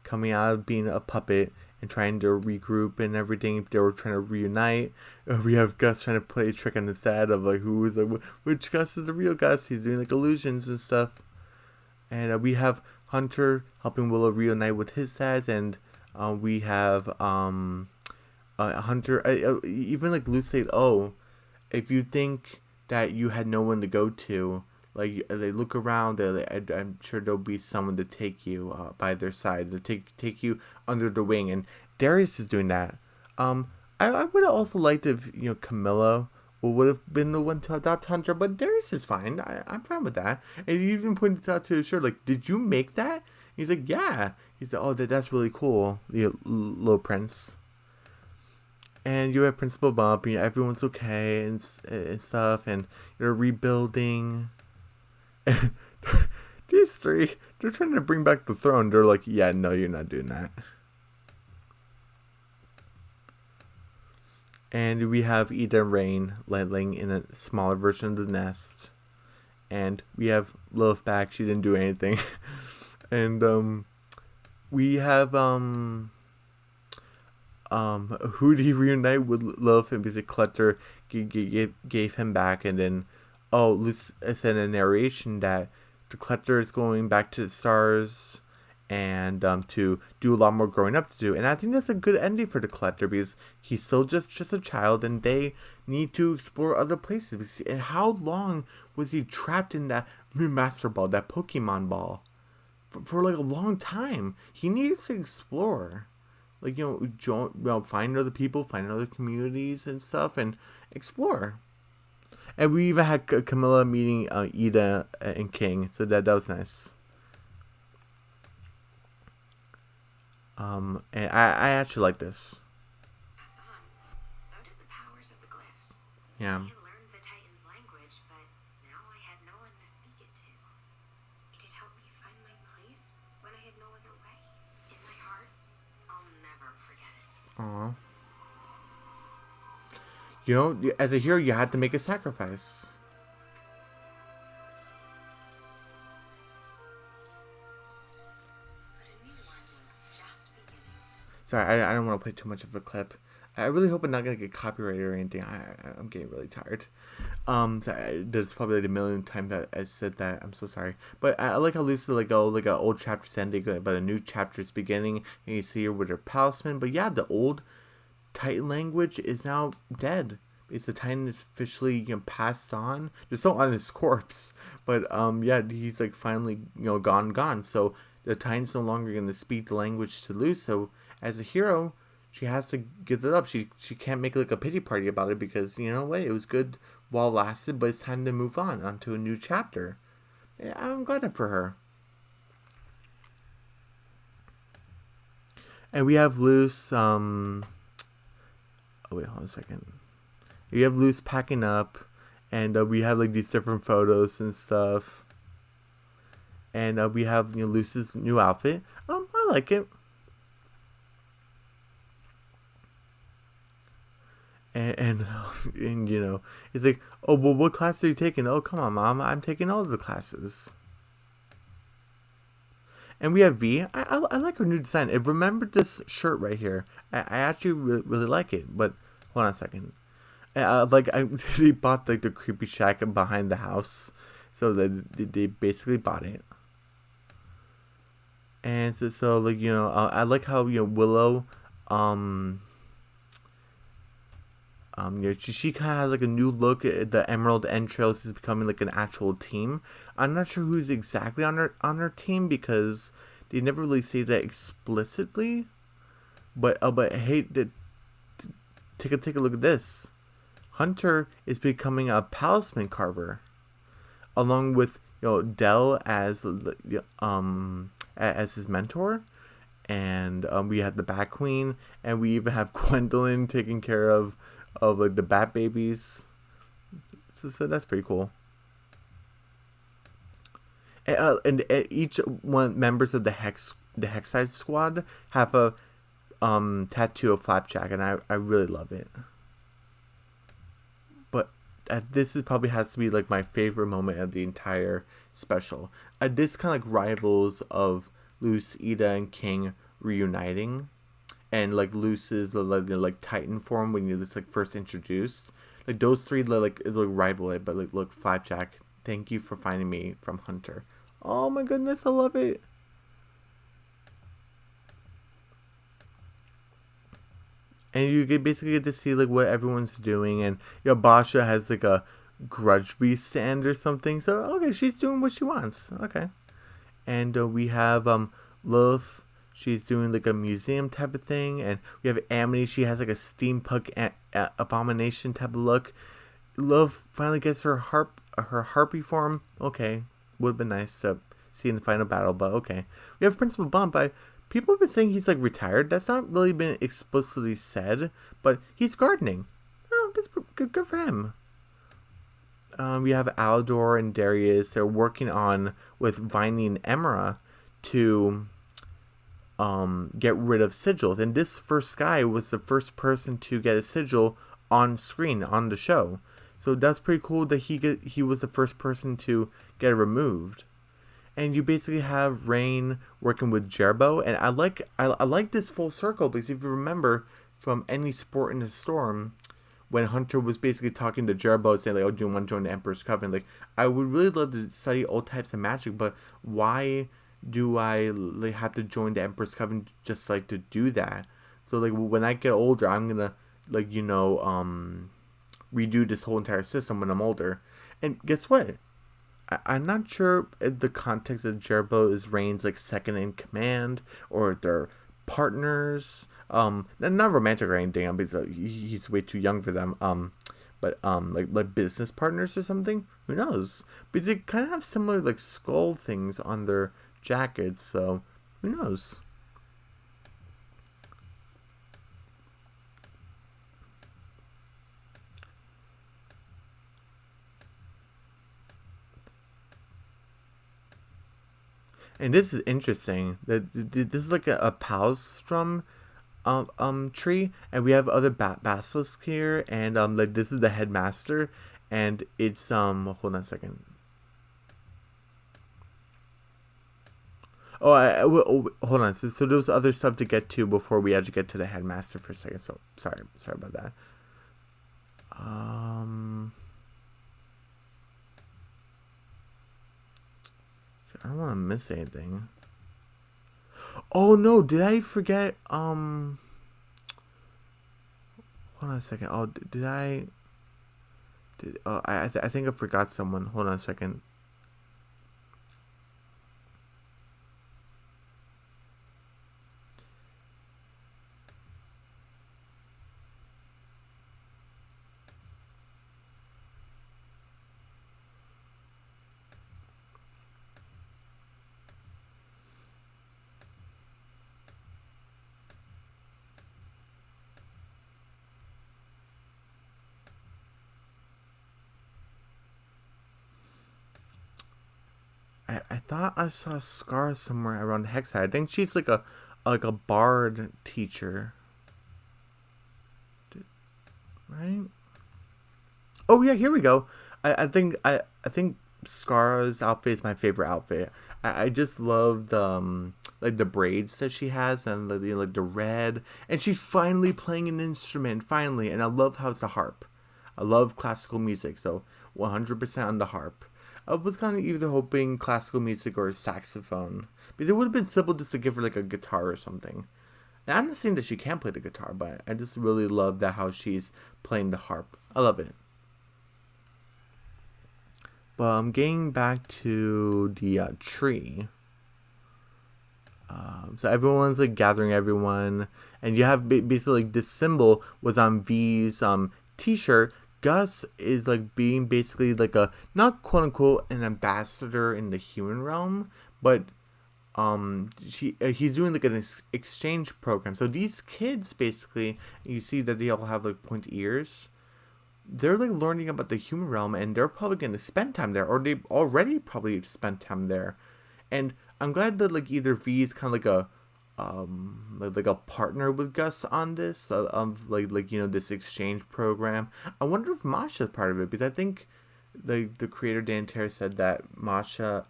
coming out of being a puppet and trying to regroup and everything. They were trying to reunite. We have Gus trying to play a trick on his dad of like, who is like, which Gus is the real Gus? He's doing like illusions and stuff. And we have Hunter helping Willow reunite with his dads, and we have Hunter, even like Luce said, oh, if you think that you had no one to go to, like they look around, I'm sure there'll be someone to take you by their side, to take you under the wing, and Darius is doing that. I would have also liked if Camilla would have been the one to adopt Hunter, but Darius is fine. I'm fine with that. And he even pointed out to his shirt, like, did you make that? He's like, yeah. He's like, oh, that's really cool, the little prince. And you have Principal Bump, and everyone's okay and stuff, and you're rebuilding. And these three, they're trying to bring back the throne. They're like, yeah, no, you're not doing that. And we have Eda and Rain laying in a smaller version of the nest. And we have Lilith back. She didn't do anything. And we have Hootie reunite with Lilith, and because Clutter gave him back. And then Luce said in a narration that the Clutter is going back to the stars and to do a lot more growing up to do. And I think that's a good ending for the Collector, because he's still just a child, and they need to explore other places. And how long was he trapped in that Master Ball, that Pokemon ball? For like a long time. He needs to explore. Like, find other people, find other communities and stuff, and explore. And we even had Camilla meeting Eda and King, so that was nice. And I actually like this. So did the powers of the glyphs. Yeah. I learned the Titan's language, but now I had no one to speak it to. It had helped me find my place when I had no other way. In my heart, I'll never forget it. Aww. As a hero, you had to make a sacrifice. Sorry, I don't want to play too much of a clip. I really hope I'm not going to get copyrighted or anything. I'm getting really tired. That's probably like a million times that I said that. I'm so sorry. But I like how Lisa, like an old chapter's ending, but a new chapter's beginning, and you see her with her palisman. But yeah, the old Titan language is now dead. It's the Titan is officially passed on. They're still on his corpse, but yeah, he's like finally gone. So the Titan's no longer going to speak the language to Luce. So as a hero, she has to give it up. She can't make like a pity party about it, because what, it was good while it lasted, but it's time to move on to a new chapter. Yeah, I'm glad for her. And we have Luce. Oh wait, hold on a second. We have Luce packing up, and we have like these different photos and stuff. And we have Luce's new outfit. I like it. And it's like, oh, well, what class are you taking? Oh, come on, Mom, I'm taking all of the classes. And we have V. I like her new design. And remember this shirt right here. I actually really like it. But hold on a second. They bought like the creepy shack behind the house, so they basically bought it. And so like I like how Willow she kind of has like a new look. The Emerald Entrails is becoming like an actual team. I'm not sure who's exactly on her team, because they never really say that explicitly. But hey, take a look at this. Hunter is becoming a palisman carver, along with Del as his mentor, and we had the Bat Queen, and we even have Gwendolyn taking care of like the Bat babies. So that's pretty cool. And each one members of the Hexside squad have a tattoo of Flapjack, and I really love it. But this is probably has to be like my favorite moment of the entire special. This kind of like rivals of Luce, Ida, and King reuniting, and like Luce's like Titan form when you just like first introduced. Like those three like is like rival it, but like look, Flapjack, thank you for finding me from Hunter. Oh my goodness, I love it. And you basically get to see like what everyone's doing, and Basha has like a grudge beast stand or something. So okay, she's doing what she wants. Okay, and we have Lilith. She's doing like a museum type of thing, and we have Amity. She has like a steampunk abomination type of look. Lilith finally gets her harpy form. Okay, would have been nice to see in the final battle, but okay. We have Principal Bump. People have been saying he's like retired. That's not really been explicitly said, but he's gardening. Oh, that's good for him. We have Aldor and Darius. They're working on with Viney and Emera to get rid of sigils. And this first guy was the first person to get a sigil on screen on the show. So that's pretty cool that he was the first person to get it removed. And you basically have Rain working with Jerbo, and I like this full circle because if you remember from Any Sport in the Storm, when Hunter was basically talking to Jerbo saying like, "Oh, do you want to join the Emperor's Coven?" Like, I would really love to study all types of magic, but why do I like have to join the Emperor's Coven just like to do that? So like when I get older, I'm gonna like redo this whole entire system when I'm older. And guess what? I'm not sure if the context of Jerbo is Rain's like second in command or if they're partners. Not romantic or anything because he's way too young for them. But like business partners or something. Who knows? Because they kind of have similar like skull things on their jackets. So who knows? And this is interesting. That this is like a Palstrom tree, and we have other basilisks here, and like this is the headmaster, and it's hold on a second. Hold on. So there was other stuff to get to before we actually get to the headmaster for a second. So sorry about that. I don't want to miss anything. Oh no, did I forget? Hold on a second. Oh, did I? I think I forgot someone. Hold on a second. I thought I saw Scar somewhere around Hexside. I think she's like a bard teacher, right? Oh yeah, here we go. I think Scar's outfit is my favorite outfit. I just love the like the braids that she has and like the red, and she's finally playing an instrument finally, and I love how it's a harp. I love classical music, so 100% on the harp. I was kind of either hoping classical music or saxophone, because it would have been simple just to give her like a guitar or something. And I'm not saying that she can't play the guitar, but I just really love that how she's playing the harp. I love it. But I'm getting back to the tree. So everyone's like gathering everyone, and you have basically like, this symbol was on V's t-shirt. Gus is like being basically like a not quote unquote an ambassador in the human realm, but he's doing like an exchange program. So these kids basically, you see that they all have like pointy ears. they're like learning about the human realm, and they're probably going to spend time there, or they already probably spent time there. And I'm glad that like either V is kind of like a like a partner with Gus on this, like this exchange program. I wonder if Masha's part of it, because I think the creator Dan Terry said that Masha,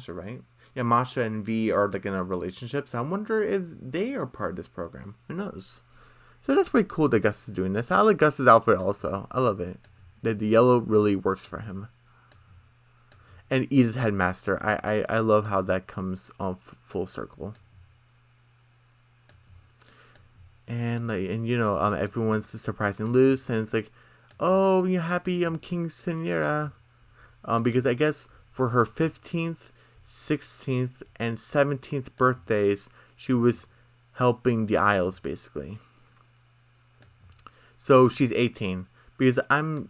right? Yeah, Masha and V are like in a relationship, so I wonder if they are part of this program. Who knows? So that's pretty cool that Gus is doing this. I like Gus's outfit also. I love it. The yellow really works for him. And Ida's headmaster. I love how that comes off full circle. And everyone's surprising Luz, and it's like, oh, you happy I'm King Senora. Because I guess for her 15th, 16th, and 17th birthdays, she was helping the Isles, basically. So she's 18. Because okay,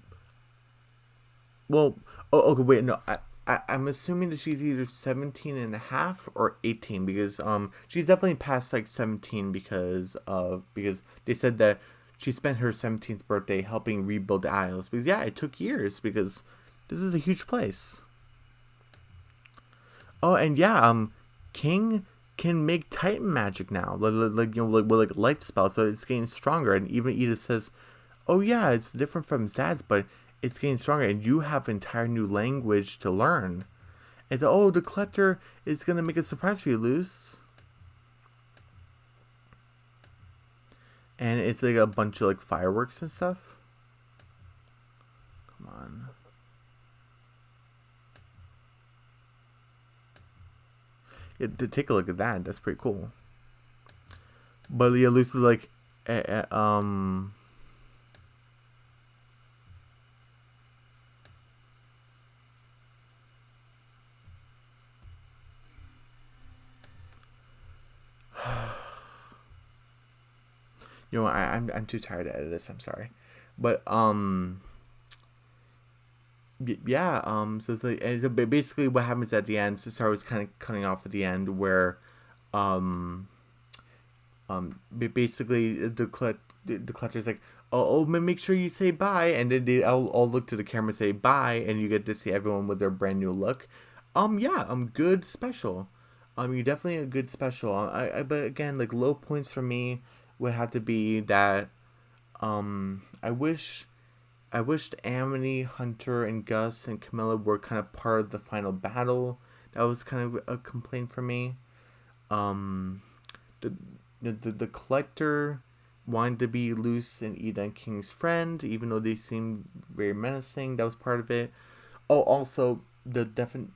wait, no, I'm assuming that she's either 17 and a half or 18, because she's definitely past like 17, because they said that she spent her 17th birthday helping rebuild the Isles, because yeah, it took years, because this is a huge place. Oh, and yeah, King can make Titan magic now, with light spells, so it's getting stronger. And even Ida says, "Oh yeah, it's different from Zad's, but it's getting stronger, and you have an entire new language to learn." And so, oh, the collector is gonna make a surprise for you, Luz. And it's like a bunch of like fireworks and stuff. Come on. Yeah, to take a look at that. That's pretty cool. But yeah, Luz is like, I'm too tired to edit this. I'm sorry, but yeah, so it's like, and so basically what happens at the end. So Star was kind of cutting off at the end where, basically the collector's like, oh, make sure you say bye, and then they all look to the camera and say bye, and you get to see everyone with their brand new look. Yeah, good special. You're definitely a good special. But again, like low points for me would have to be that, I wished Amity, Hunter, and Gus and Camilla were kind of part of the final battle. That was kind of a complaint for me. The collector wanted to be Luz and Ida and King's friend, even though they seemed very menacing. That was part of it. Oh, also the different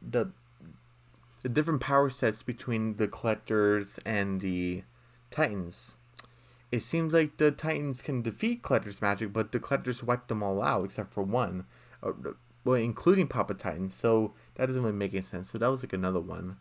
power sets between the collectors and the Titans. It seems like the Titans can defeat Collector's magic, but the Collectors wiped them all out except for one. Well, including Papa Titan. So that doesn't really make any sense. So that was like another one.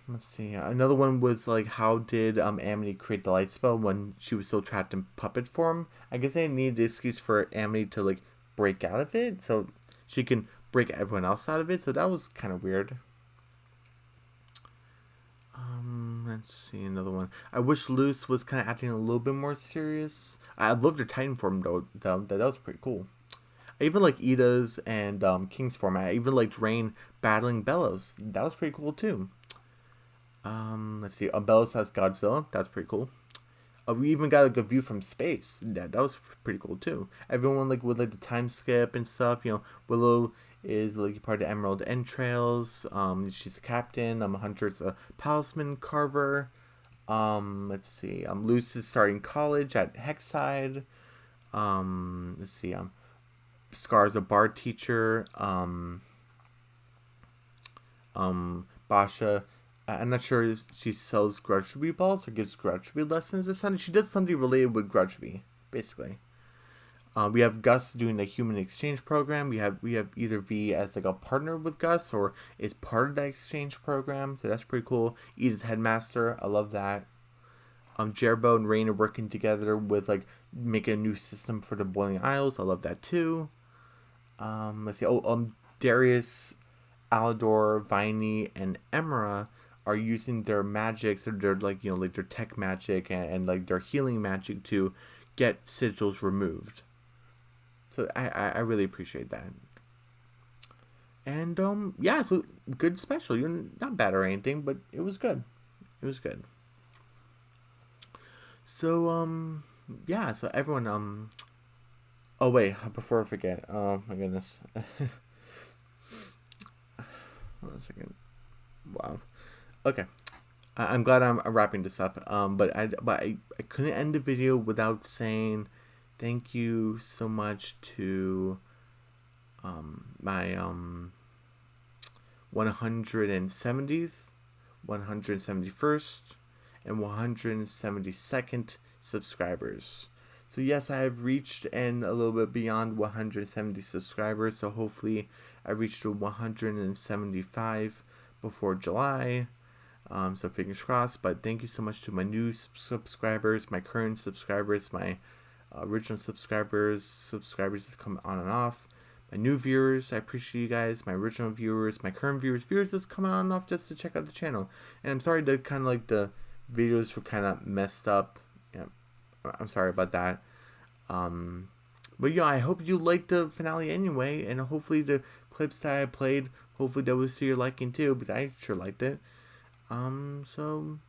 Let's see. Another one was like, how did Amity create the light spell when she was still trapped in puppet form? I guess they needed the excuse for Amity to like break out of it, so she can break everyone else out of it. So that was kind of weird. Let's see, another one. I wish Luz was kind of acting a little bit more serious. I loved her Titan form though. That was pretty cool. I even like Ida's and King's form. I even liked Rain battling Bellows. That was pretty cool too. Let's see. Bellows has Godzilla. That's pretty cool. We even got like a view from space. That was pretty cool too. Everyone like with like the time skip and stuff. Willow is like part of the Emerald Entrails. She's a captain. Hunter's a palisman carver. Let's see. Luz is starting college at Hexside. Let's see. Scar's a bard teacher. Basha, I'm not sure if she sells Grudgeby balls or gives Grudgeby lessons or something. She does something related with Grudgeby, basically. We have Gus doing the human exchange program. We have either V as like a partner with Gus or is part of that exchange program. So that's pretty cool. Ida's headmaster. I love that. Jerbo and Rain are working together with like making a new system for the Boiling Isles. I love that too. Let's see. Darius, Alador, Viney, and Emra are using their magics or their like like their tech magic and like their healing magic to get sigils removed. So I really appreciate that. And yeah, so good special. You're not bad or anything, but it was good. It was good. So yeah, so everyone oh wait, before I forget. Oh my goodness. Hold on a second. Wow. Okay. I'm glad I'm wrapping this up. But I couldn't end the video without saying thank you so much to my 170th, 171st, and 172nd subscribers. So yes, I have reached and a little bit beyond 170 subscribers. So hopefully I reach to 175 before July. So fingers crossed. But thank you so much to my new subscribers, my current subscribers, my original subscribers that come on and off, my new viewers. I appreciate you guys. My original viewers, my current viewers just come on and off just to check out the channel. And I'm sorry that kind of like the videos were kind of messed up. Yeah, I'm sorry about that. But yeah, I hope you liked the finale anyway, and hopefully the clips that I played, hopefully that was to your liking too, because I sure liked it. So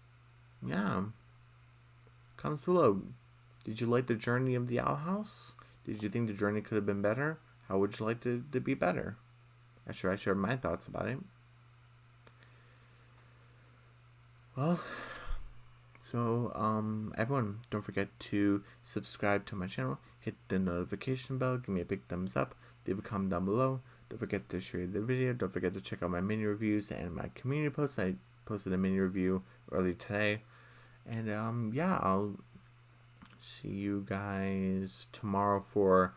yeah, comments below. Did you like the journey of the Owl House? Did you think the journey could have been better? How would you like to be better? I shared my thoughts about it. Well, so everyone, don't forget to subscribe to my channel, hit the notification bell, give me a big thumbs up, leave a comment down below. Don't forget to share the video. Don't forget to check out my mini reviews and my community posts. I posted a mini review earlier today. And yeah, I'll see you guys tomorrow for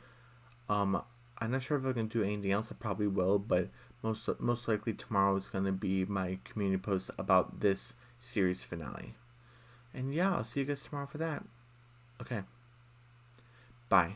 I'm not sure if I can do anything else. I probably will, but most likely tomorrow is going to be my community post about this series finale. And yeah, I'll see you guys tomorrow for that. Okay. Bye.